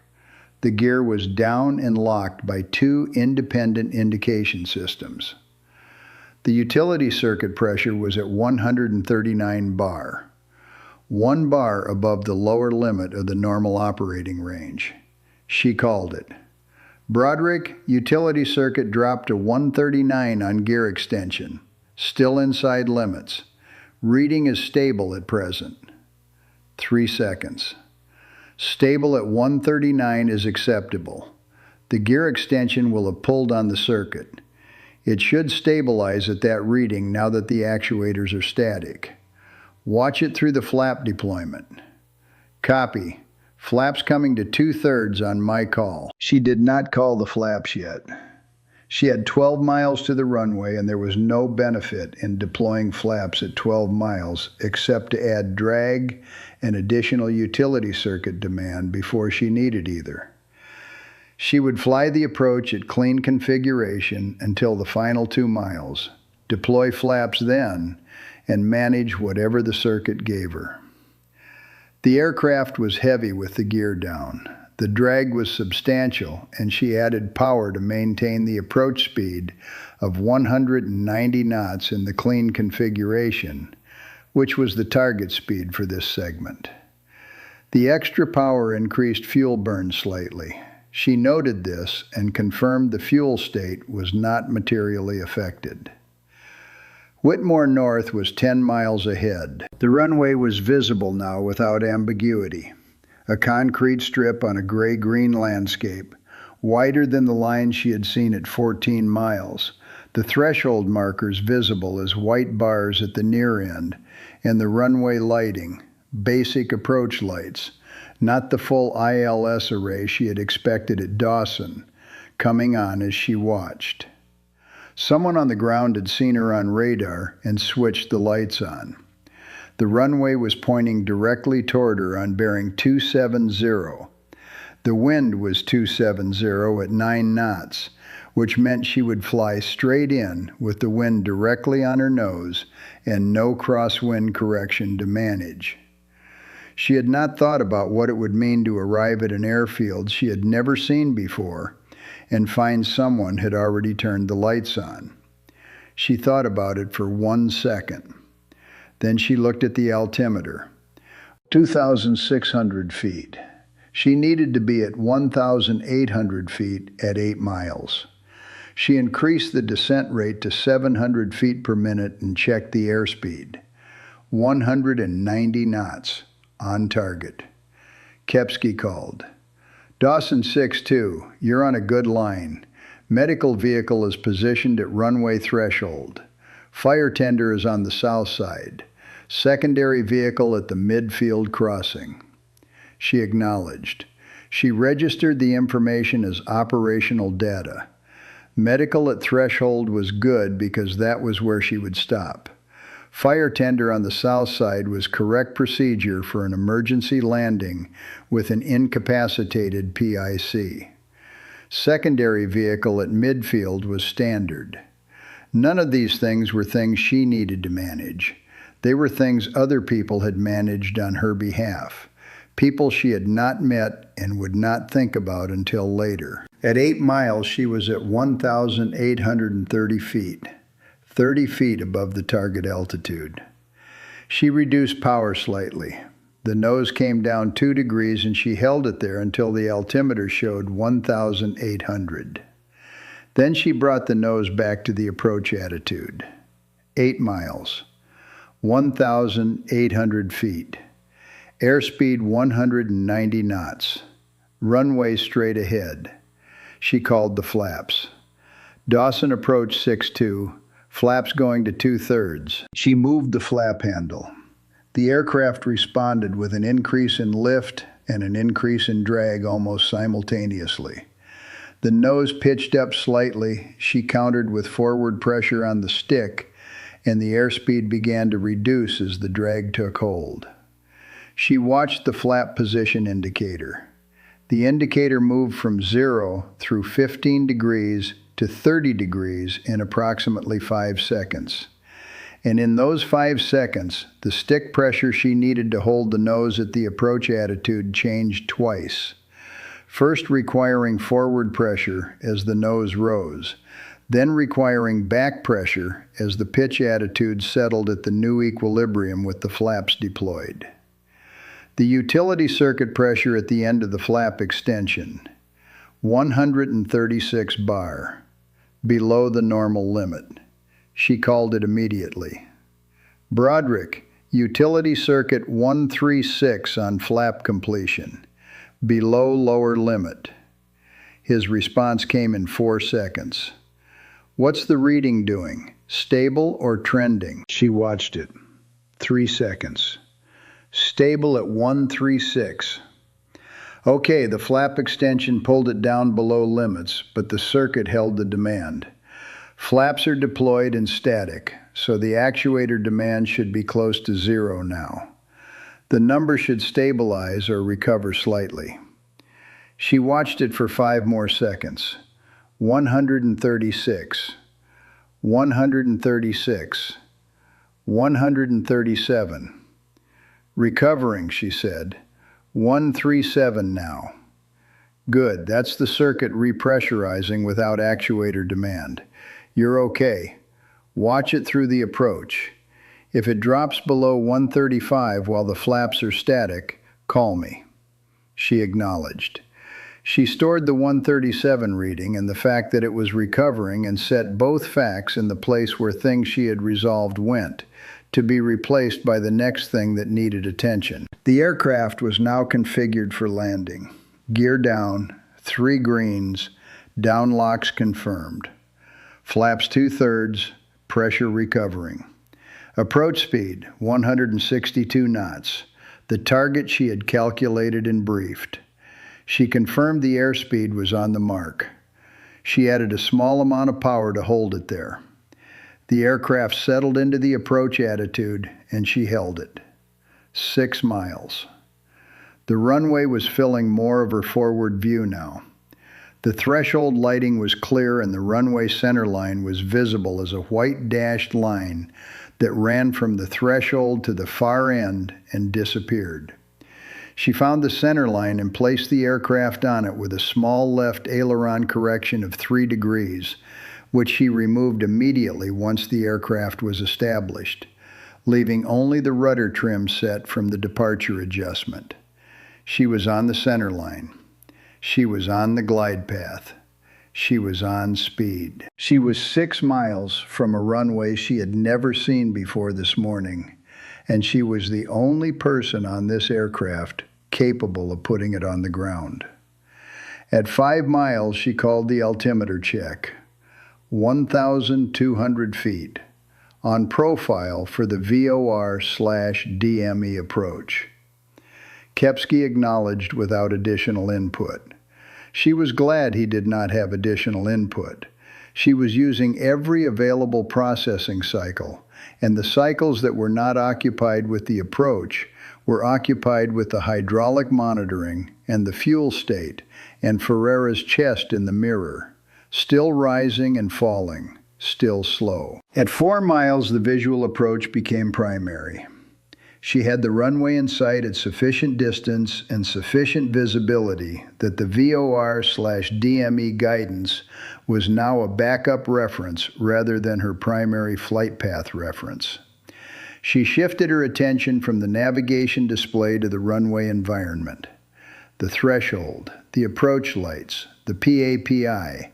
The gear was down and locked by 2 independent indication systems. The utility circuit pressure was at 139 bar. 1 bar above the lower limit of the normal operating range. She called it. Broderick, utility circuit dropped to 139 on gear extension. Still inside limits. Reading is stable at present. 3 seconds. Stable at 139 is acceptable. The gear extension will have pulled on the circuit. It should stabilize at that reading now that the actuators are static. Watch it through the flap deployment. Copy. Flaps coming to 2/3 on my call. She did not call the flaps yet. She had 12 miles to the runway and there was no benefit in deploying flaps at 12 miles except to add drag and additional utility circuit demand before she needed either. She would fly the approach at clean configuration until the final 2 miles, deploy flaps then, and manage whatever the circuit gave her. The aircraft was heavy with the gear down. The drag was substantial, and she added power to maintain the approach speed of 190 knots in the clean configuration, which was the target speed for this segment. The extra power increased fuel burn slightly. She noted this and confirmed the fuel state was not materially affected. Whitmore North was 10 miles ahead. The runway was visible now without ambiguity. A concrete strip on a gray-green landscape, wider than the line she had seen at 14 miles, the threshold markers visible as white bars at the near end, and the runway lighting, basic approach lights, not the full ILS array she had expected at Dawson, coming on as she watched. Someone on the ground had seen her on radar and switched the lights on. The runway was pointing directly toward her on bearing 270. The wind was 270 at 9 knots, which meant she would fly straight in with the wind directly on her nose and no crosswind correction to manage. She had not thought about what it would mean to arrive at an airfield she had never seen before and find someone had already turned the lights on. She thought about it for 1 second. Then she looked at the altimeter. 2,600 feet. She needed to be at 1,800 feet at 8 miles. She increased the descent rate to 700 feet per minute and checked the airspeed. 190 knots, on target. Kepsky called. Dawson 6-2, you're on a good line. Medical vehicle is positioned at runway threshold. Fire tender is on the south side. Secondary vehicle at the midfield crossing. She acknowledged. She registered the information as operational data. Medical at threshold was good because that was where she would stop. Fire tender on the south side was correct procedure for an emergency landing with an incapacitated PIC. Secondary vehicle at midfield was standard. None of these things were things she needed to manage. They were things other people had managed on her behalf. People she had not met and would not think about until later. At 8 miles, she was at 1,830 feet. 30 feet above the target altitude. She reduced power slightly. The nose came down 2 degrees and she held it there until the altimeter showed 1,800. Then she brought the nose back to the approach attitude. 8 miles. 1,800 feet. Airspeed 190 knots. Runway straight ahead. She called the flaps. Dawson approach 6-2. Flaps going to 2/3. She moved the flap handle. The aircraft responded with an increase in lift and an increase in drag almost simultaneously. The nose pitched up slightly. She countered with forward pressure on the stick, and the airspeed began to reduce as the drag took hold. She watched the flap position indicator. The indicator moved from 0 through 15 degrees to 30 degrees in approximately 5 seconds. And in those 5 seconds, the stick pressure she needed to hold the nose at the approach attitude changed twice. First requiring forward pressure as the nose rose, then requiring back pressure as the pitch attitude settled at the new equilibrium with the flaps deployed. The utility circuit pressure at the end of the flap extension, 136 bar. Below the normal limit. She called it immediately. Broderick, utility circuit 136 on flap completion. Below lower limit. His response came in 4 seconds. What's the reading doing? Stable or trending? She watched it. 3 seconds. Stable at 136. Okay, the flap extension pulled it down below limits, but the circuit held the demand. Flaps are deployed and static, so the actuator demand should be close to 0 now. The number should stabilize or recover slightly. She watched it for 5 more seconds. 136. 136. 137. Recovering, she said. 137 now. Good, that's the circuit repressurizing without actuator demand. You're okay. Watch it through the approach. If it drops below 135 while the flaps are static, call me. She acknowledged. She stored the 137 reading and the fact that it was recovering and set both facts in the place where things she had resolved went, to be replaced by the next thing that needed attention. The aircraft was now configured for landing. Gear down, 3 greens, down locks confirmed. Flaps 2/3, pressure recovering. Approach speed, 162 knots, the target she had calculated and briefed. She confirmed the airspeed was on the mark. She added a small amount of power to hold it there. The aircraft settled into the approach attitude, and she held it. 6 miles. The runway was filling more of her forward view now. The threshold lighting was clear and the runway center line was visible as a white dashed line that ran from the threshold to the far end and disappeared. She found the center line and placed the aircraft on it with a small left aileron correction of 3 degrees, which she removed immediately once the aircraft was established, leaving only the rudder trim set from the departure adjustment. She was on the center line. She was on the glide path. She was on speed. She was 6 miles from a runway she had never seen before this morning, and she was the only person on this aircraft capable of putting it on the ground. At 5 miles, she called the altimeter check. 1,200 feet. On profile for the VOR/DME approach. Kepsky acknowledged without additional input. She was glad he did not have additional input. She was using every available processing cycle, and the cycles that were not occupied with the approach were occupied with the hydraulic monitoring and the fuel state and Ferreira's chest in the mirror, still rising and falling, still slow. At 4 miles, the visual approach became primary. She had the runway in sight at sufficient distance and sufficient visibility that the VOR/DME guidance was now a backup reference rather than her primary flight path reference. She shifted her attention from the navigation display to the runway environment. The threshold, the approach lights, the PAPI,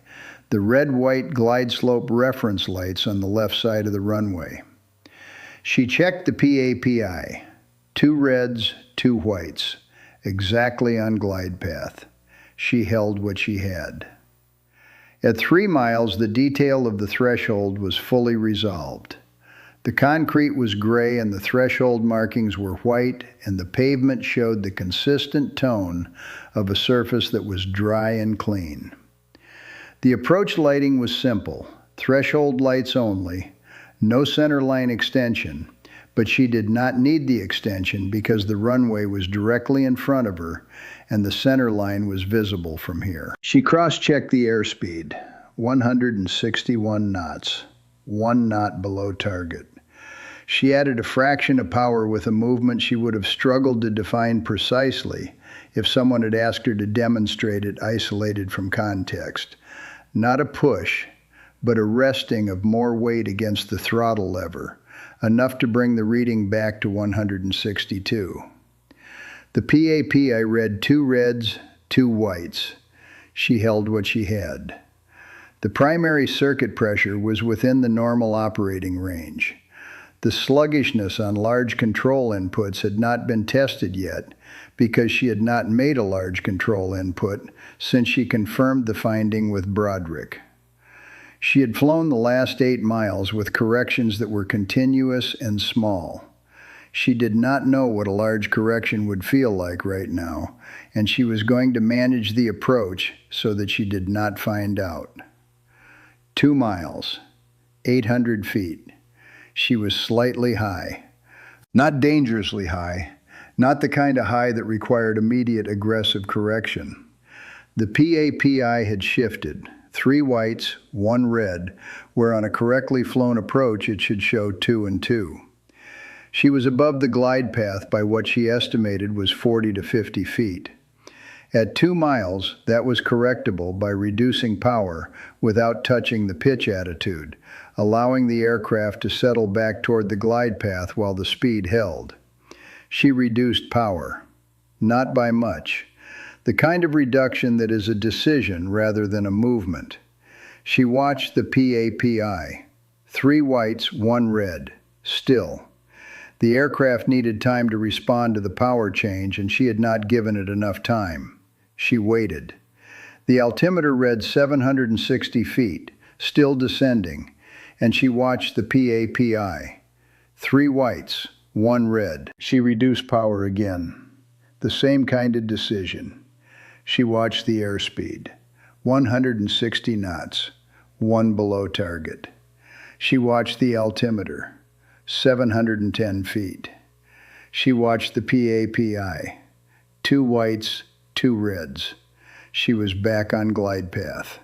the red-white glide slope reference lights on the left side of the runway. She checked the PAPI, 2 reds, 2 whites, exactly on glide path. She held what she had. At 3 miles, the detail of the threshold was fully resolved. The concrete was gray and the threshold markings were white, and the pavement showed the consistent tone of a surface that was dry and clean. The approach lighting was simple, threshold lights only, no center line extension, but she did not need the extension because the runway was directly in front of her and the center line was visible from here. She cross-checked the airspeed, 161 knots, 1 knot below target. She added a fraction of power with a movement she would have struggled to define precisely if someone had asked her to demonstrate it isolated from context. Not a push, but a resting of more weight against the throttle lever, enough to bring the reading back to 162. The PAPI read 2 reds, 2 whites. She held what she had. The primary circuit pressure was within the normal operating range. The sluggishness on large control inputs had not been tested yet because she had not made a large control input since she confirmed the finding with Broderick. She had flown the last 8 miles with corrections that were continuous and small. She did not know what a large correction would feel like right now, and she was going to manage the approach so that she did not find out. 2 miles, 800 feet. She was slightly high. Not dangerously high, not the kind of high that required immediate aggressive correction. The PAPI had shifted, 3 whites, 1 red, where on a correctly flown approach it should show 2 and 2. She was above the glide path by what she estimated was 40 to 50 feet. At 2 miles, that was correctable by reducing power without touching the pitch attitude, allowing the aircraft to settle back toward the glide path while the speed held. She reduced power. Not by much. The kind of reduction that is a decision rather than a movement. She watched the PAPI. 3 whites, 1 red. Still. The aircraft needed time to respond to the power change, and she had not given it enough time. She waited. The altimeter read 760 feet, still descending, and she watched the PAPI. 3 whites, 1 red. She reduced power again. The same kind of decision. She watched the airspeed. 160 knots, 1 below target. She watched the altimeter. 710 feet. She watched the PAPI. 2 whites, 2 reds. She was back on glide path.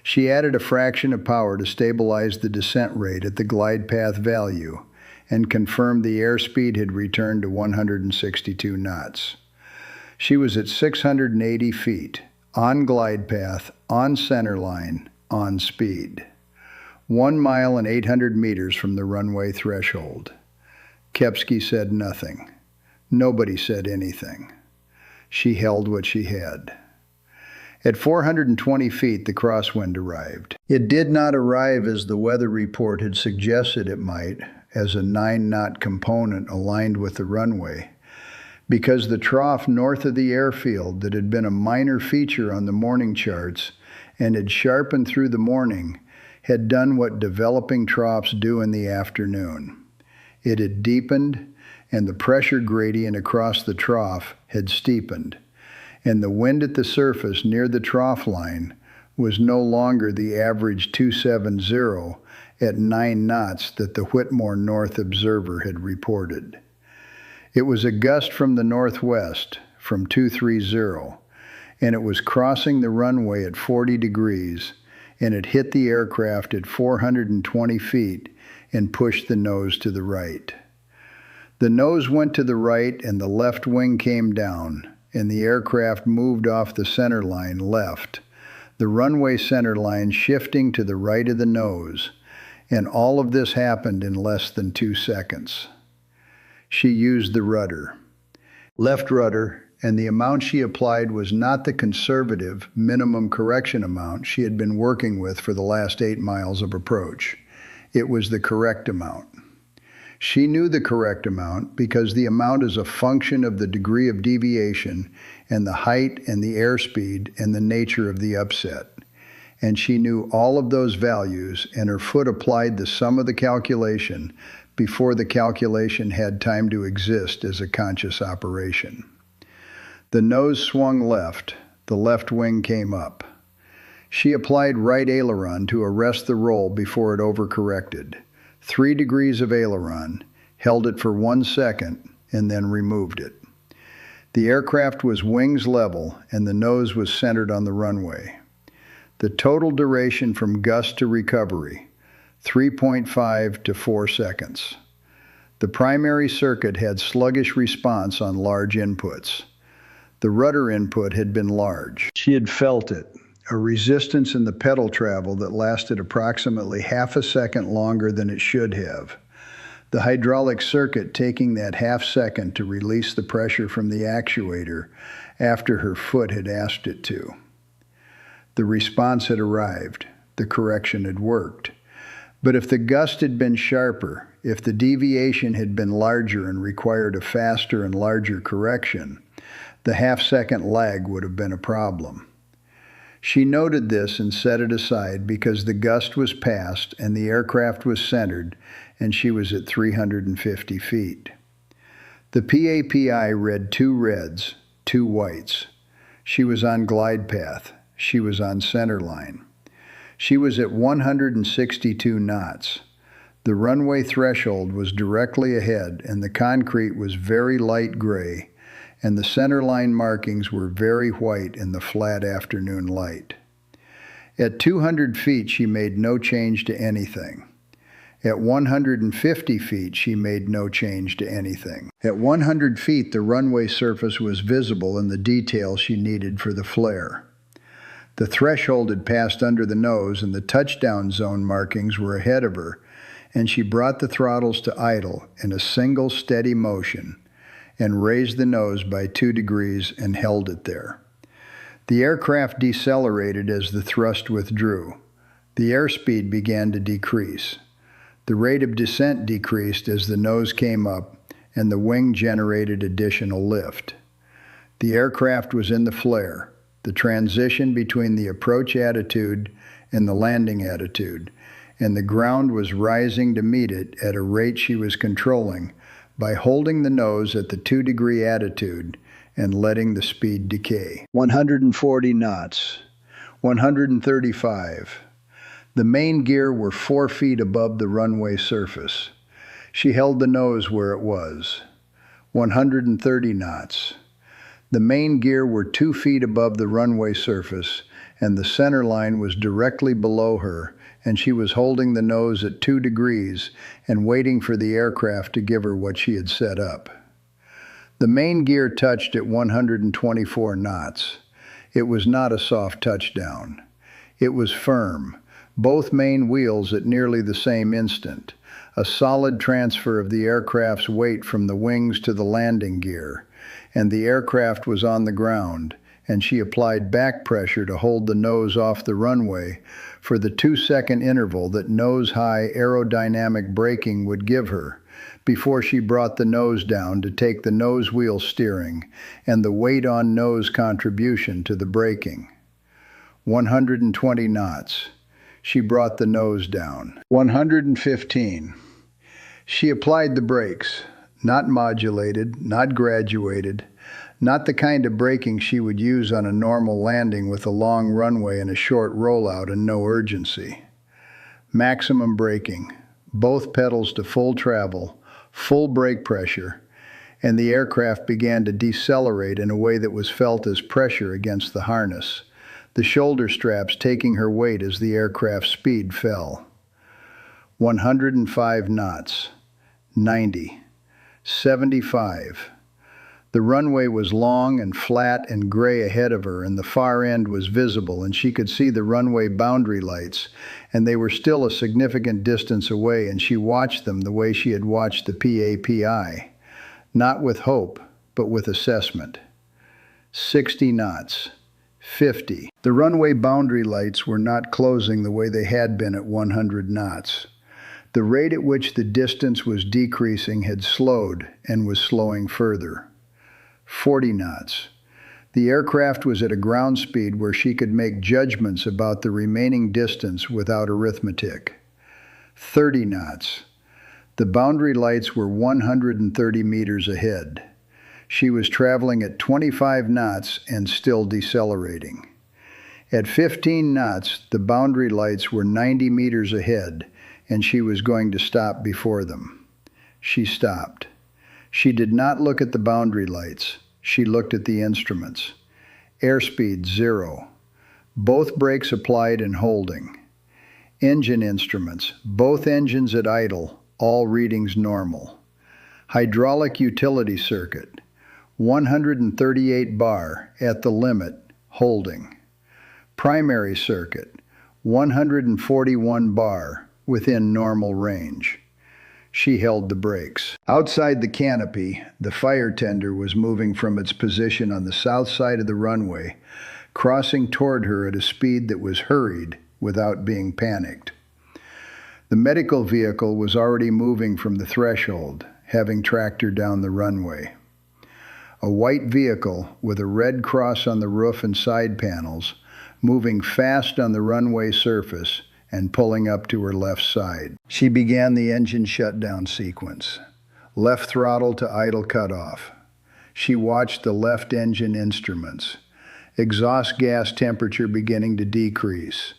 She added a fraction of power to stabilize the descent rate at the glide path value and confirmed the airspeed had returned to 162 knots. She was at 680 feet, on glide path, on center line, on speed. 1 mile and 800 meters from the runway threshold. Kepsky said nothing. Nobody said anything. She held what she had. At 420 feet, the crosswind arrived. It did not arrive as the weather report had suggested it might, as a 9-knot component aligned with the runway, because the trough north of the airfield that had been a minor feature on the morning charts and had sharpened through the morning had done what developing troughs do in the afternoon. It had deepened, and the pressure gradient across the trough had steepened, and the wind at the surface near the trough line was no longer the average 270 at 9 knots that the Whitmore North Observer had reported. It was a gust from the northwest, from 230, and it was crossing the runway at 40 degrees, and it hit the aircraft at 420 feet and pushed the nose to the right. The nose went to the right and the left wing came down, and the aircraft moved off the center line left, the runway center line shifting to the right of the nose, and all of this happened in less than 2 seconds. She used the rudder, left rudder, and the amount she applied was not the conservative minimum correction amount she had been working with for the last 8 miles of approach. It was the correct amount. She knew the correct amount because the amount is a function of the degree of deviation and the height and the airspeed and the nature of the upset. And she knew all of those values, and her foot applied the sum of the calculation before the calculation had time to exist as a conscious operation. The nose swung left, the left wing came up. She applied right aileron to arrest the roll before it overcorrected. 3 degrees of aileron, held it for 1 second, and then removed it. The aircraft was wings level, and the nose was centered on the runway. The total duration from gust to recovery, 3.5 to 4 seconds. The primary circuit had sluggish response on large inputs. The rudder input had been large. She had felt it, a resistance in the pedal travel that lasted approximately half a second longer than it should have. The hydraulic circuit taking that half second to release the pressure from the actuator after her foot had asked it to. The response had arrived. The correction had worked. But if the gust had been sharper, if the deviation had been larger and required a faster and larger correction, the half-second lag would have been a problem. She noted this and set it aside because the gust was past and the aircraft was centered and she was at 350 feet. The PAPI read 2 reds, 2 whites. She was on glide path. She was on center line. She was at 162 knots. The runway threshold was directly ahead and the concrete was very light gray, and the center line markings were very white in the flat afternoon light. At 200 feet, she made no change to anything. At 150 feet, she made no change to anything. At 100 feet, the runway surface was visible in the detail she needed for the flare. The threshold had passed under the nose and the touchdown zone markings were ahead of her, and she brought the throttles to idle in a single steady motion and raised the nose by 2 degrees and held it there. The aircraft decelerated as the thrust withdrew. The airspeed began to decrease. The rate of descent decreased as the nose came up and the wing generated additional lift. The aircraft was in the flare, the transition between the approach attitude and the landing attitude, and the ground was rising to meet it at a rate she was controlling by holding the nose at the 2-degree attitude and letting the speed decay. 140 knots, 135. The main gear were 4 feet above the runway surface. She held the nose where it was. 130 knots. The main gear were 2 feet above the runway surface, and the center line was directly below her, and she was holding the nose at 2 degrees and waiting for the aircraft to give her what she had set up. The main gear touched at 124 knots. It was not a soft touchdown. It was firm, both main wheels at nearly the same instant, a solid transfer of the aircraft's weight from the wings to the landing gear, and the aircraft was on the ground, and she applied back pressure to hold the nose off the runway for the 2-second interval that nose-high aerodynamic braking would give her before she brought the nose down to take the nose wheel steering and the weight-on-nose contribution to the braking. 120 knots. She brought the nose down. 115. She applied the brakes, not modulated, not graduated, not the kind of braking she would use on a normal landing with a long runway and a short rollout and no urgency. Maximum braking, both pedals to full travel, full brake pressure, and the aircraft began to decelerate in a way that was felt as pressure against the harness, the shoulder straps taking her weight as the aircraft's speed fell. 105 knots, 90, 75. The runway was long and flat and gray ahead of her, and the far end was visible, and she could see the runway boundary lights, and they were still a significant distance away, and she watched them the way she had watched the PAPI, not with hope, but with assessment. 60 knots, 50. The runway boundary lights were not closing the way they had been at 100 knots. The rate at which the distance was decreasing had slowed and was slowing further. 40 knots. The aircraft was at a ground speed where she could make judgments about the remaining distance without arithmetic. 30 knots. The boundary lights were 130 meters ahead. She was traveling at 25 knots and still decelerating. At 15 knots, the boundary lights were 90 meters ahead, and she was going to stop before them. She stopped. She did not look at the boundary lights. She looked at the instruments. Airspeed 0. Both brakes applied and holding. Engine instruments, both engines at idle, all readings normal. Hydraulic utility circuit, 138 bar at the limit, holding. Primary circuit, 141 bar, within normal range. She held the brakes. Outside the canopy, the fire tender was moving from its position on the south side of the runway, crossing toward her at a speed that was hurried without being panicked. The medical vehicle was already moving from the threshold, having tracked her down the runway. A white vehicle with a red cross on the roof and side panels, moving fast on the runway surface, and pulling up to her left side. She began the engine shutdown sequence. Left throttle to idle cutoff. She watched the left engine instruments. Exhaust gas temperature beginning to decrease.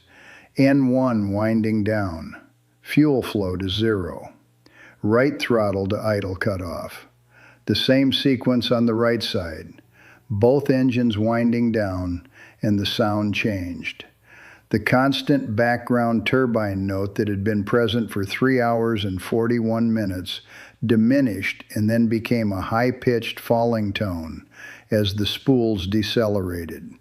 N1 winding down. Fuel flow to 0. Right throttle to idle cutoff. The same sequence on the right side. Both engines winding down, and the sound changed. The constant background turbine note that had been present for 3 hours and 41 minutes diminished and then became a high-pitched falling tone as the spools decelerated.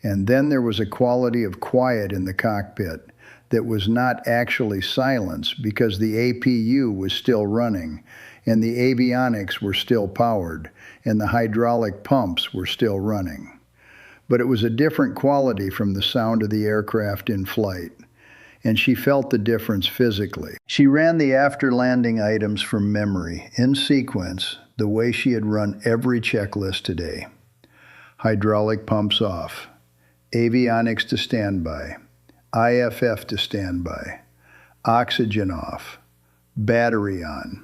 And then there was a quality of quiet in the cockpit that was not actually silence because the APU was still running and the avionics were still powered and the hydraulic pumps were still running. But it was a different quality from the sound of the aircraft in flight, and she felt the difference physically. She ran the after-landing items from memory, in sequence, the way she had run every checklist today. Hydraulic pumps off, avionics to standby, IFF to standby, oxygen off, battery on.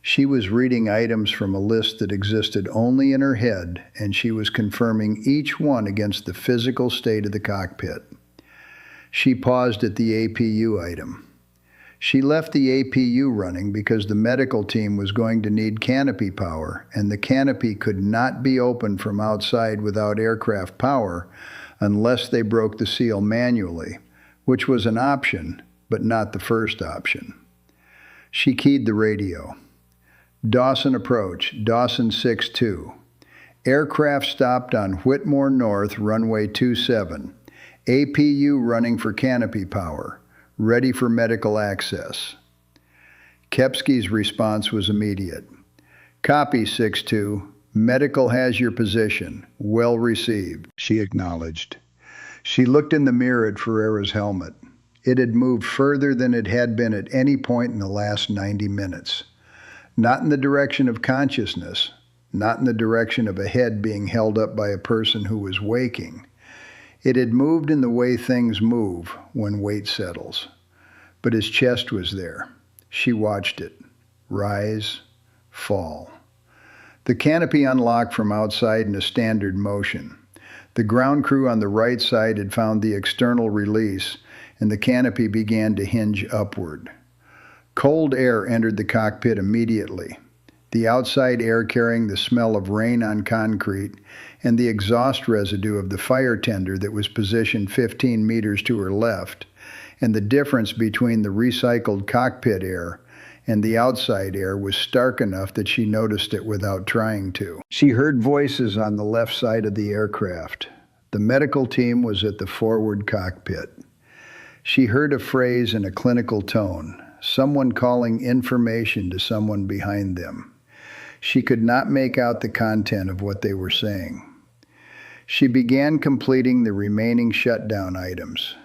She was reading items from a list that existed only in her head, and she was confirming each one against the physical state of the cockpit. She paused at the APU item. She left the APU running because the medical team was going to need canopy power, and the canopy could not be opened from outside without aircraft power unless they broke the seal manually, which was an option, but not the first option. She keyed the radio. Dawson approach, Dawson 6-2. Aircraft stopped on Whitmore North, runway 27. APU running for canopy power, ready for medical access. Kepsky's response was immediate. Copy 6-2, Medical has your position. Well received, she acknowledged. She looked in the mirror at Ferreira's helmet. It had moved further than it had been at any point in the last 90 minutes. Not in the direction of consciousness, not in the direction of a head being held up by a person who was waking. It had moved in the way things move when weight settles. But his chest was there. She watched it. Rise, fall. The canopy unlocked from outside in a standard motion. The ground crew on the right side had found the external release, and the canopy began to hinge upward. Cold air entered the cockpit immediately. The outside air carrying the smell of rain on concrete and the exhaust residue of the fire tender that was positioned 15 meters to her left, and the difference between the recycled cockpit air and the outside air was stark enough that she noticed it without trying to. She heard voices on the left side of the aircraft. The medical team was at the forward cockpit. She heard a phrase in a clinical tone, someone calling information to someone behind them. She could not make out the content of what they were saying. She began completing the remaining shutdown items.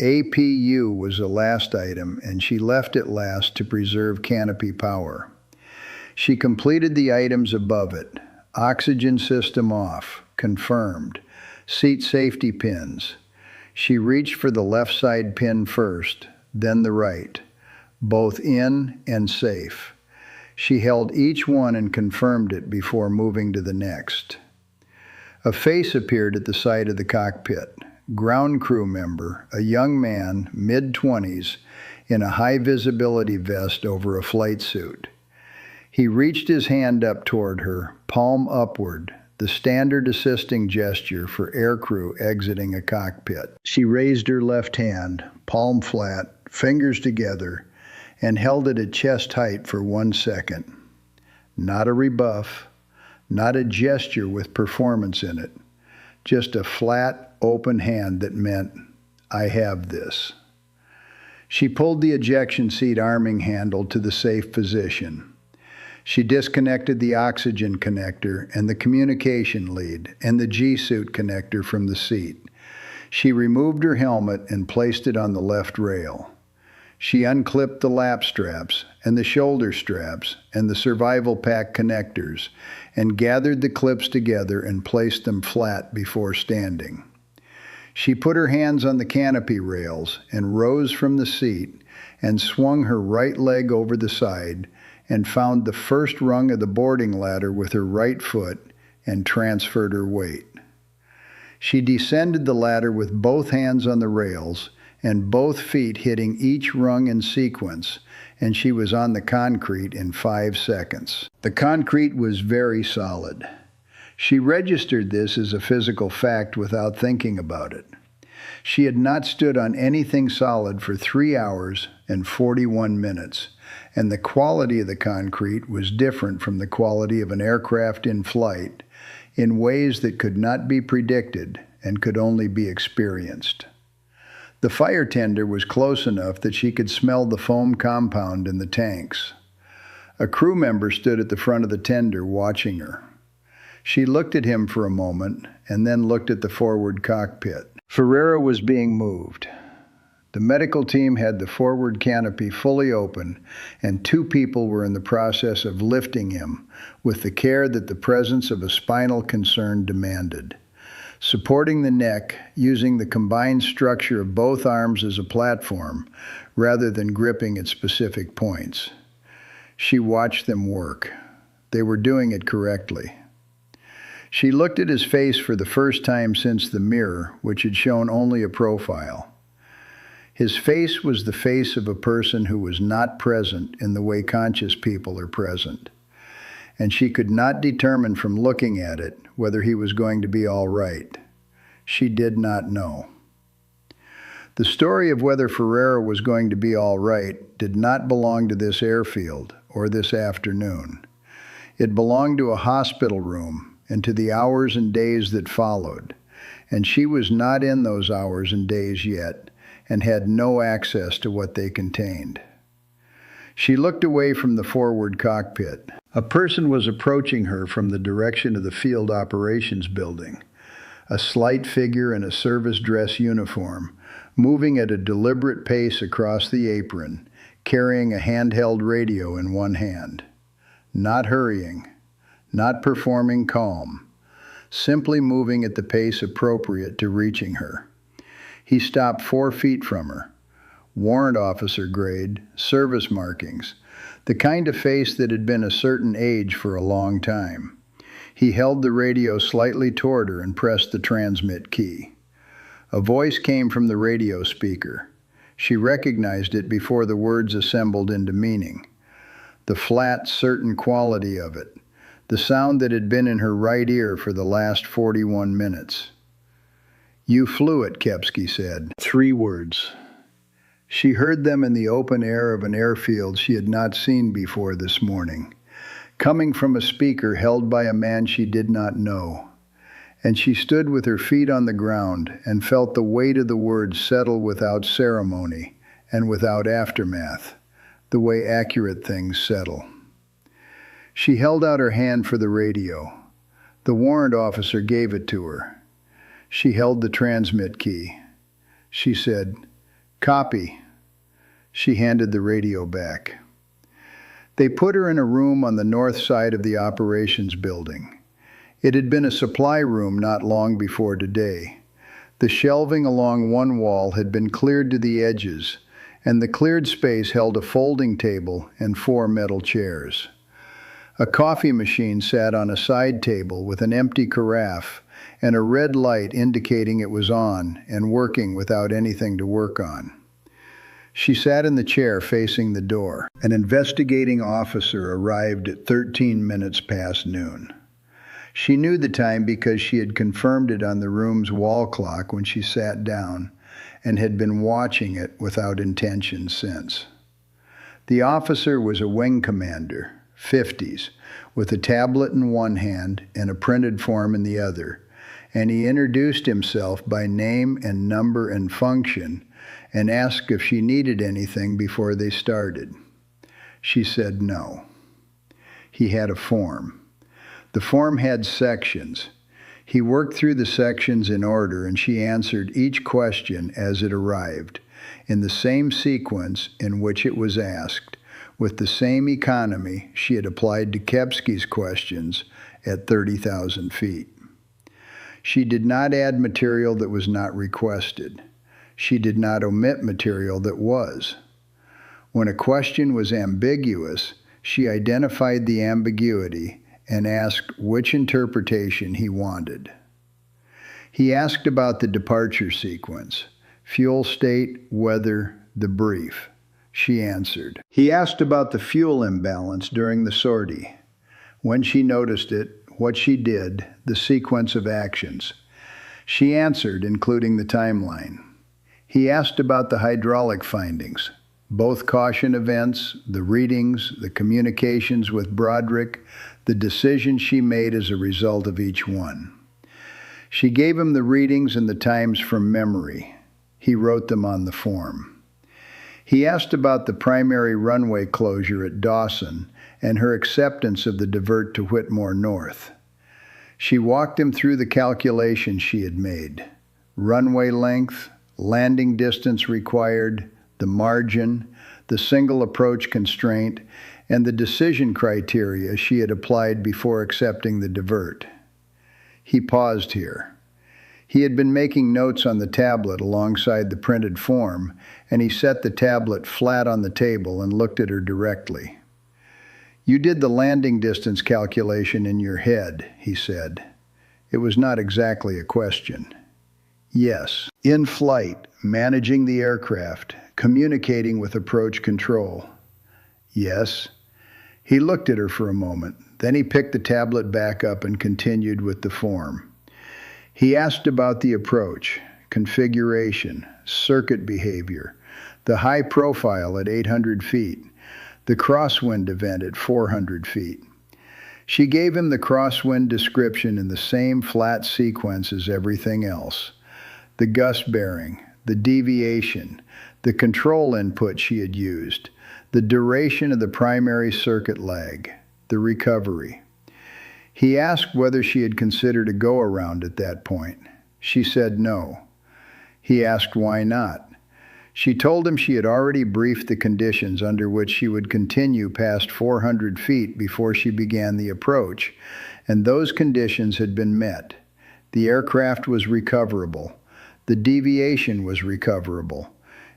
APU was the last item, and she left it last to preserve canopy power. She completed the items above it. Oxygen system off, confirmed. Seat safety pins. She reached for the left side pin first, then the right, both in and safe. She held each one and confirmed it before moving to the next. A face appeared at the side of the cockpit. Ground crew member, a young man, mid-20s, in a high-visibility vest over a flight suit. He reached his hand up toward her, palm upward, the standard assisting gesture for aircrew exiting a cockpit. She raised her left hand, palm flat, fingers together, and held it at chest height for 1 second. Not a rebuff, not a gesture with performance in it, just a flat, open hand that meant, I have this. She pulled the ejection seat arming handle to the safe position. She disconnected the oxygen connector and the communication lead and the G-suit connector from the seat. She removed her helmet and placed it on the left rail. She unclipped the lap straps and the shoulder straps and the survival pack connectors and gathered the clips together and placed them flat before standing. She put her hands on the canopy rails and rose from the seat and swung her right leg over the side and found the first rung of the boarding ladder with her right foot and transferred her weight. She descended the ladder with both hands on the rails and both feet hitting each rung in sequence, and she was on the concrete in 5 seconds. The concrete was very solid. She registered this as a physical fact without thinking about it. She had not stood on anything solid for 3 hours and 41 minutes, and the quality of the concrete was different from the quality of an aircraft in flight in ways that could not be predicted and could only be experienced. The fire tender was close enough that she could smell the foam compound in the tanks. A crew member stood at the front of the tender watching her. She looked at him for a moment and then looked at the forward cockpit. Ferreira was being moved. The medical team had the forward canopy fully open, and 2 people were in the process of lifting him with the care that the presence of a spinal concern demanded. Supporting the neck, using the combined structure of both arms as a platform, rather than gripping at specific points. She watched them work. They were doing it correctly. She looked at his face for the first time since the mirror, which had shown only a profile. His face was the face of a person who was not present in the way conscious people are present, and she could not determine from looking at it whether he was going to be all right. She did not know. The story of whether Ferreira was going to be all right did not belong to this airfield or this afternoon. It belonged to a hospital room and to the hours and days that followed, and she was not in those hours and days yet and had no access to what they contained. She looked away from the forward cockpit. A person was approaching her from the direction of the field operations building, a slight figure in a service dress uniform, moving at a deliberate pace across the apron, carrying a handheld radio in one hand. Not hurrying, not performing calm, simply moving at the pace appropriate to reaching her. He stopped 4 feet from her. Warrant officer grade, service markings, the kind of face that had been a certain age for a long time. He held the radio slightly toward her and pressed the transmit key. A voice came from the radio speaker. She recognized it before the words assembled into meaning. The flat, certain quality of it, the sound that had been in her right ear for the last 41 minutes. "You flew it," Kepsky said. 3 words. She heard them in the open air of an airfield she had not seen before this morning, coming from a speaker held by a man she did not know. And she stood with her feet on the ground and felt the weight of the words settle without ceremony and without aftermath, the way accurate things settle. She held out her hand for the radio. The warrant officer gave it to her. She held the transmit key. She said, "Copy." She handed the radio back. They put her in a room on the north side of the operations building. It had been a supply room not long before today. The shelving along one wall had been cleared to the edges, and the cleared space held a folding table and 4 metal chairs. A coffee machine sat on a side table with an empty carafe and a red light indicating it was on and working without anything to work on. She sat in the chair facing the door. An investigating officer arrived at 13 minutes past noon. She knew the time because she had confirmed it on the room's wall clock when she sat down and had been watching it without intention since. The officer was a wing commander, 50s, with a tablet in one hand and a printed form in the other, and he introduced himself by name and number and function and asked if she needed anything before they started. She said no. He had a form. The form had sections. He worked through the sections in order, and she answered each question as it arrived, in the same sequence in which it was asked, with the same economy she had applied to Kepsky's questions at 30,000 feet. She did not add material that was not requested. She did not omit material that was. When a question was ambiguous, she identified the ambiguity and asked which interpretation he wanted. He asked about the departure sequence, fuel state, weather, the brief. She answered. He asked about the fuel imbalance during the sortie, when she noticed it, what she did, the sequence of actions. She answered, including the timeline. He asked about the hydraulic findings, both caution events, the readings, the communications with Broderick, the decision she made as a result of each one. She gave him the readings and the times from memory. He wrote them on the form. He asked about the primary runway closure at Dawson and her acceptance of the divert to Whitmore North. She walked him through the calculations she had made: runway length, landing distance required, the margin, the single approach constraint, and the decision criteria she had applied before accepting the divert. He paused here. He had been making notes on the tablet alongside the printed form, and he set the tablet flat on the table and looked at her directly. "You did the landing distance calculation in your head," he said. It was not exactly a question. "Yes. In flight, managing the aircraft, communicating with approach control." "Yes." He looked at her for a moment. Then he picked the tablet back up and continued with the form. He asked about the approach, configuration, circuit behavior, the high profile at 800 feet, the crosswind event at 400 feet. She gave him the crosswind description in the same flat sequence as everything else: the gust bearing, the deviation, the control input she had used, the duration of the primary circuit lag, the recovery. He asked whether she had considered a go-around at that point. She said no. He asked why not. She told him she had already briefed the conditions under which she would continue past 400 feet before she began the approach, and those conditions had been met. The aircraft was recoverable, the deviation was recoverable,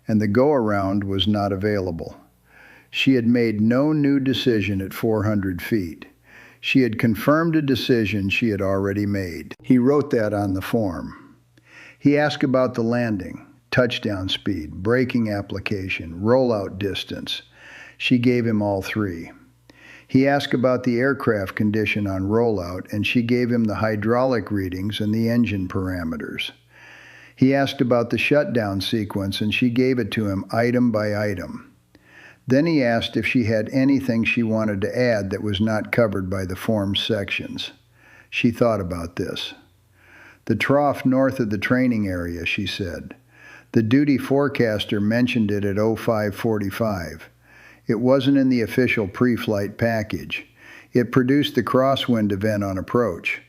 and the go-around was not available. She had made no new decision at 400 feet. She had confirmed a decision she had already made. He wrote that on the form. He asked about the landing, touchdown speed, braking application, rollout distance. She gave him all three. He asked about the aircraft condition on rollout, and she gave him the hydraulic readings and the engine parameters. He asked about the shutdown sequence, and she gave it to him item by item. Then he asked if she had anything she wanted to add that was not covered by the form sections. She thought about this. The trough north of the training area, she said. The duty forecaster mentioned it at 0545. It wasn't in the official pre-flight package. It produced the crosswind event on approach.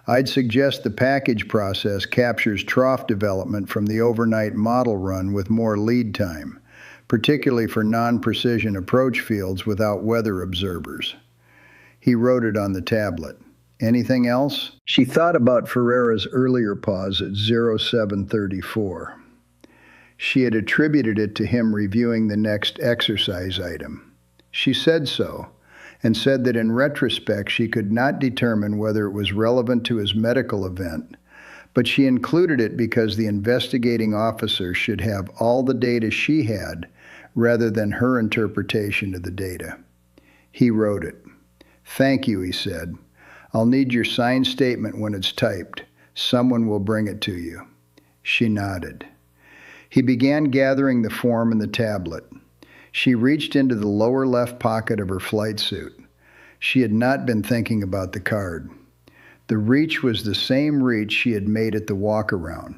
I'd suggest the package process captures trough development from the overnight model run with more lead time, particularly for non-precision approach fields without weather observers. He wrote it on the tablet. Anything else? She thought about Ferreira's earlier pause at 0734. She had attributed it to him reviewing the next exercise item. She said so, and said that in retrospect she could not determine whether it was relevant to his medical event, but she included it because the investigating officer should have all the data she had rather than her interpretation of the data. He wrote it. "Thank you," he said. "I'll need your signed statement when it's typed. Someone will bring it to you." She nodded. He began gathering the form and the tablet. She reached into the lower left pocket of her flight suit. She had not been thinking about the card. The reach was the same reach she had made at the walk-around,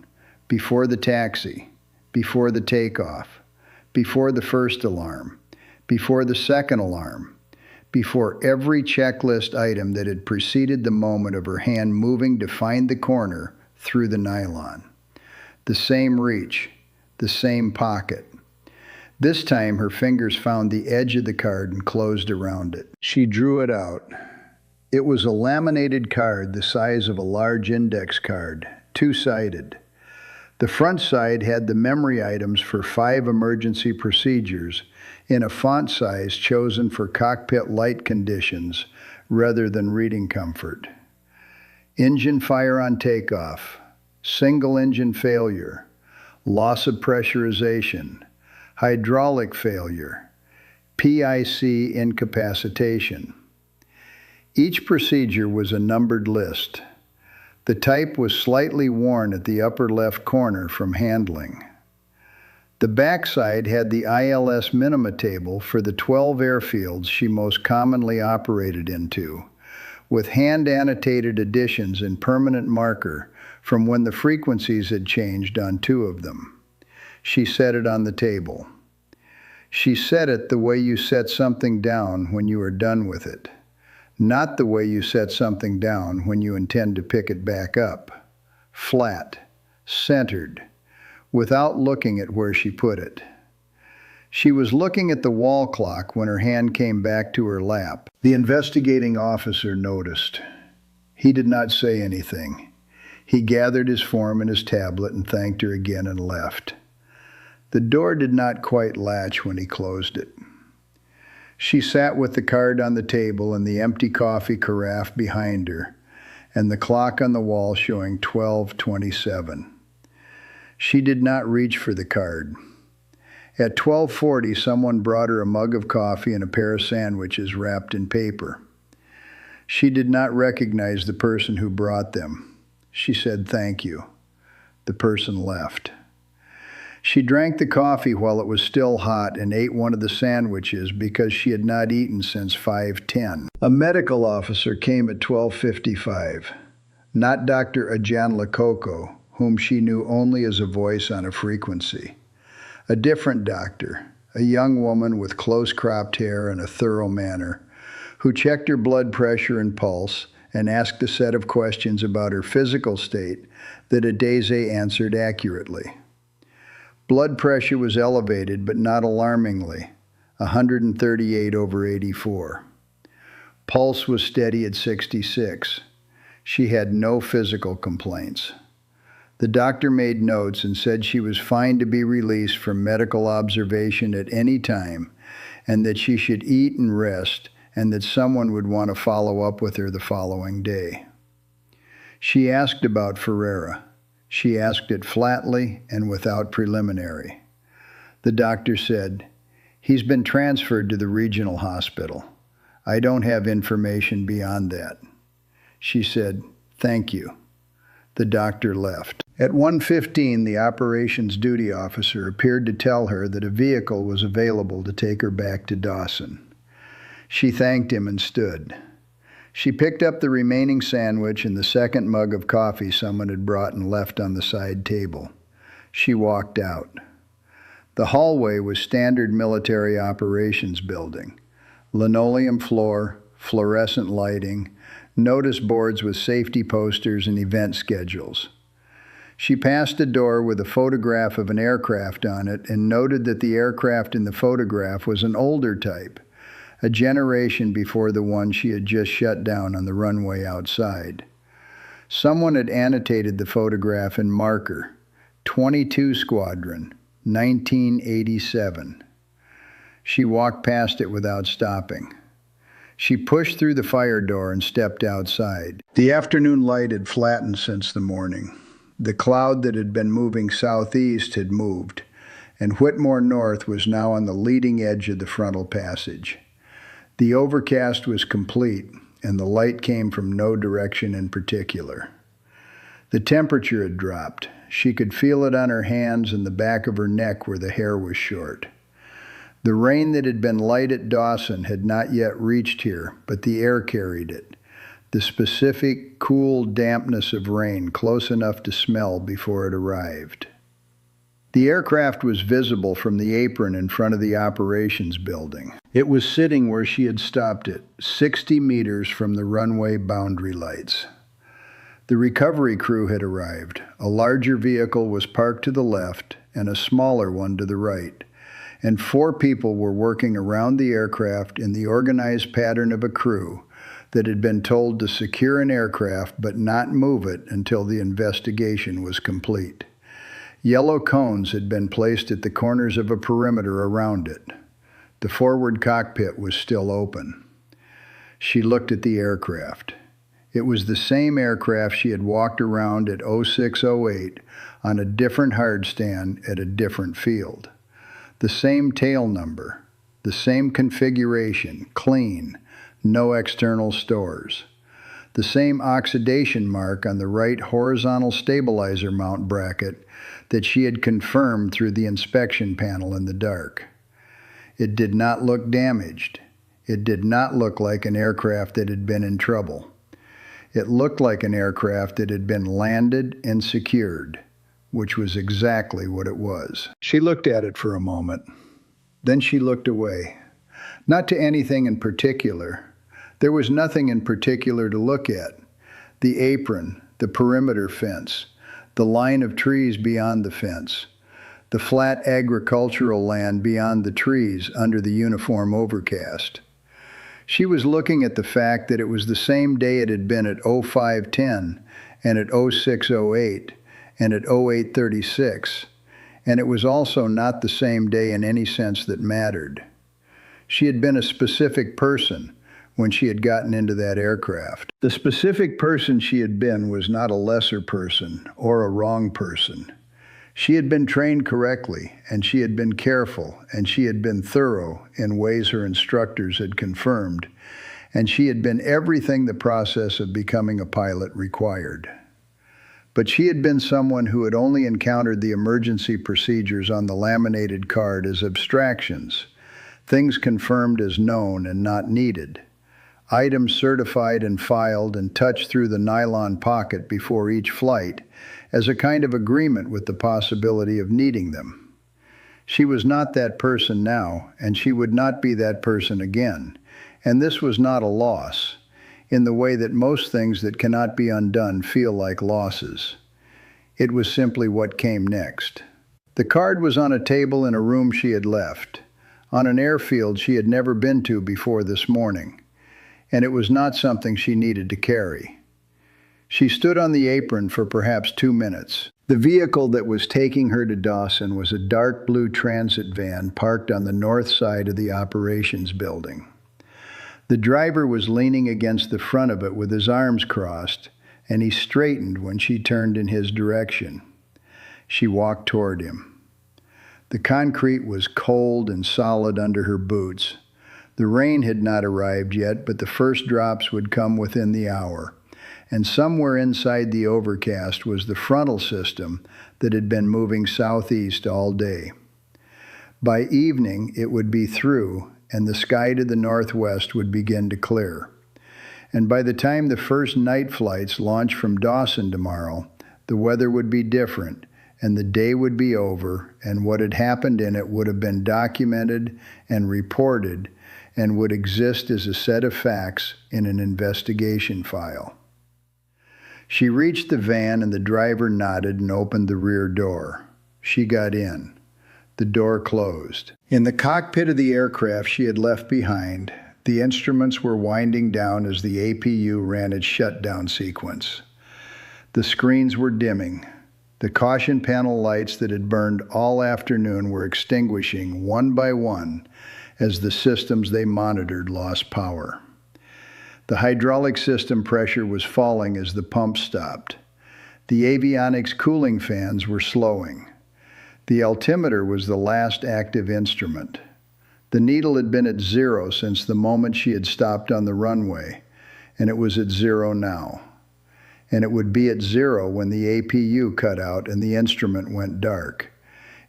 before the taxi, before the takeoff, before the first alarm, before the second alarm, before every checklist item that had preceded the moment of her hand moving to find the corner through the nylon. The same reach, the same pocket. This time her fingers found the edge of the card and closed around it. She drew it out. It was a laminated card the size of a large index card, two-sided. The front side had the memory items for 5 emergency procedures in a font size chosen for cockpit light conditions rather than reading comfort. Engine fire on takeoff, single engine failure, loss of pressurization, hydraulic failure, PIC incapacitation. Each procedure was a numbered list. The type was slightly worn at the upper left corner from handling. The backside had the ILS minima table for the 12 airfields she most commonly operated into, with hand-annotated additions in permanent marker from when the frequencies had changed on 2 of them. She set it on the table. She set it the way you set something down when you are done with it, not the way you set something down when you intend to pick it back up. Flat, centered, without looking at where she put it. She was looking at the wall clock when her hand came back to her lap. The investigating officer noticed. He did not say anything. He gathered his form and his tablet and thanked her again and left. The door did not quite latch when he closed it. She sat with the card on the table and the empty coffee carafe behind her, and the clock on the wall showing 12:27. She did not reach for the card. At 12:40, someone brought her a mug of coffee and a pair of sandwiches wrapped in paper. She did not recognize the person who brought them. She said, "Thank you." The person left. She drank the coffee while it was still hot and ate one of the sandwiches because she had not eaten since 5:10. A medical officer came at 12:55, not Dr. Ajan Lakoko, whom she knew only as a voice on a frequency. A different doctor, a young woman with close-cropped hair and a thorough manner, who checked her blood pressure and pulse and asked a set of questions about her physical state that Adeze answered accurately. Blood pressure was elevated, but not alarmingly, 138/84. Pulse was steady at 66. She had no physical complaints. The doctor made notes and said she was fine to be released from medical observation at any time, and that she should eat and rest, and that someone would want to follow up with her the following day. She asked about Ferreira. She asked it flatly and without preliminary. The doctor said, "He's been transferred to the regional hospital. I don't have information beyond that." She said, "Thank you." The doctor left. At 1:15, the operations duty officer appeared to tell her that a vehicle was available to take her back to Dawson. She thanked him and stood. She picked up the remaining sandwich and the second mug of coffee someone had brought and left on the side table. She walked out. The hallway was standard military operations building. Linoleum floor, fluorescent lighting, notice boards with safety posters and event schedules. She passed a door with a photograph of an aircraft on it and noted that the aircraft in the photograph was an older type, a generation before the one she had just shut down on the runway outside. Someone had annotated the photograph in marker, 22 Squadron, 1987. She walked past it without stopping. She pushed through the fire door and stepped outside. The afternoon light had flattened since the morning. The cloud that had been moving southeast had moved, and Whitmore North was now on the leading edge of the frontal passage. The overcast was complete, and the light came from no direction in particular. The temperature had dropped. She could feel it on her hands and the back of her neck where the hair was short. The rain that had been light at Dawson had not yet reached here, but the air carried it. The specific, cool dampness of rain close enough to smell before it arrived. The aircraft was visible from the apron in front of the operations building. It was sitting where she had stopped it, 60 meters from the runway boundary lights. The recovery crew had arrived. A larger vehicle was parked to the left and a smaller one to the right, and 4 people were working around the aircraft in the organized pattern of a crew that had been told to secure an aircraft but not move it until the investigation was complete. Yellow cones had been placed at the corners of a perimeter around it. The forward cockpit was still open. She looked at the aircraft. It was the same aircraft she had walked around at 0608 on a different hardstand at a different field. The same tail number, the same configuration, clean, no external stores. The same oxidation mark on the right horizontal stabilizer mount bracket that she had confirmed through the inspection panel in the dark. It did not look damaged. It did not look like an aircraft that had been in trouble. It looked like an aircraft that had been landed and secured, which was exactly what it was. She looked at it for a moment. Then she looked away. Not to anything in particular. There was nothing in particular to look at. The apron, the perimeter fence, the line of trees beyond the fence, the flat agricultural land beyond the trees under the uniform overcast. She was looking at the fact that it was the same day it had been at 0510 and at 0608 and at 0836, and it was also not the same day in any sense that mattered. She had been a specific person when she had gotten into that aircraft. The specific person she had been was not a lesser person or a wrong person. She had been trained correctly, and she had been careful, and she had been thorough in ways her instructors had confirmed, and she had been everything the process of becoming a pilot required. But she had been someone who had only encountered the emergency procedures on the laminated card as abstractions, things confirmed as known and not needed, items certified and filed and touched through the nylon pocket before each flight as a kind of agreement with the possibility of needing them. She was not that person now, and she would not be that person again. And this was not a loss, in the way that most things that cannot be undone feel like losses. It was simply what came next. The card was on a table in a room she had left, on an airfield she had never been to before this morning, and it was not something she needed to carry. She stood on the apron for perhaps 2 minutes. The vehicle that was taking her to Dawson was a dark blue transit van parked on the north side of the operations building. The driver was leaning against the front of it with his arms crossed, and he straightened when she turned in his direction. She walked toward him. The concrete was cold and solid under her boots. The rain had not arrived yet, but the first drops would come within the hour. And somewhere inside the overcast was the frontal system that had been moving southeast all day. By evening, it would be through, and the sky to the northwest would begin to clear. And by the time the first night flights launched from Dawson tomorrow, the weather would be different, and the day would be over, and what had happened in it would have been documented and reported and would exist as a set of facts in an investigation file. She reached the van and the driver nodded and opened the rear door. She got in. The door closed. In the cockpit of the aircraft she had left behind, the instruments were winding down as the APU ran its shutdown sequence. The screens were dimming. The caution panel lights that had burned all afternoon were extinguishing one by one as the systems they monitored lost power. The hydraulic system pressure was falling as the pump stopped. The avionics cooling fans were slowing. The altimeter was the last active instrument. The needle had been at 0 since the moment she had stopped on the runway, and it was at 0 now. And it would be at 0 when the APU cut out and the instrument went dark.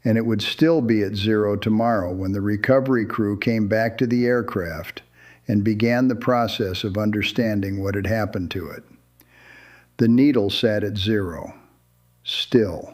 And it would still be at 0 tomorrow when the recovery crew came back to the aircraft and began the process of understanding what had happened to it. The needle sat at 0, still.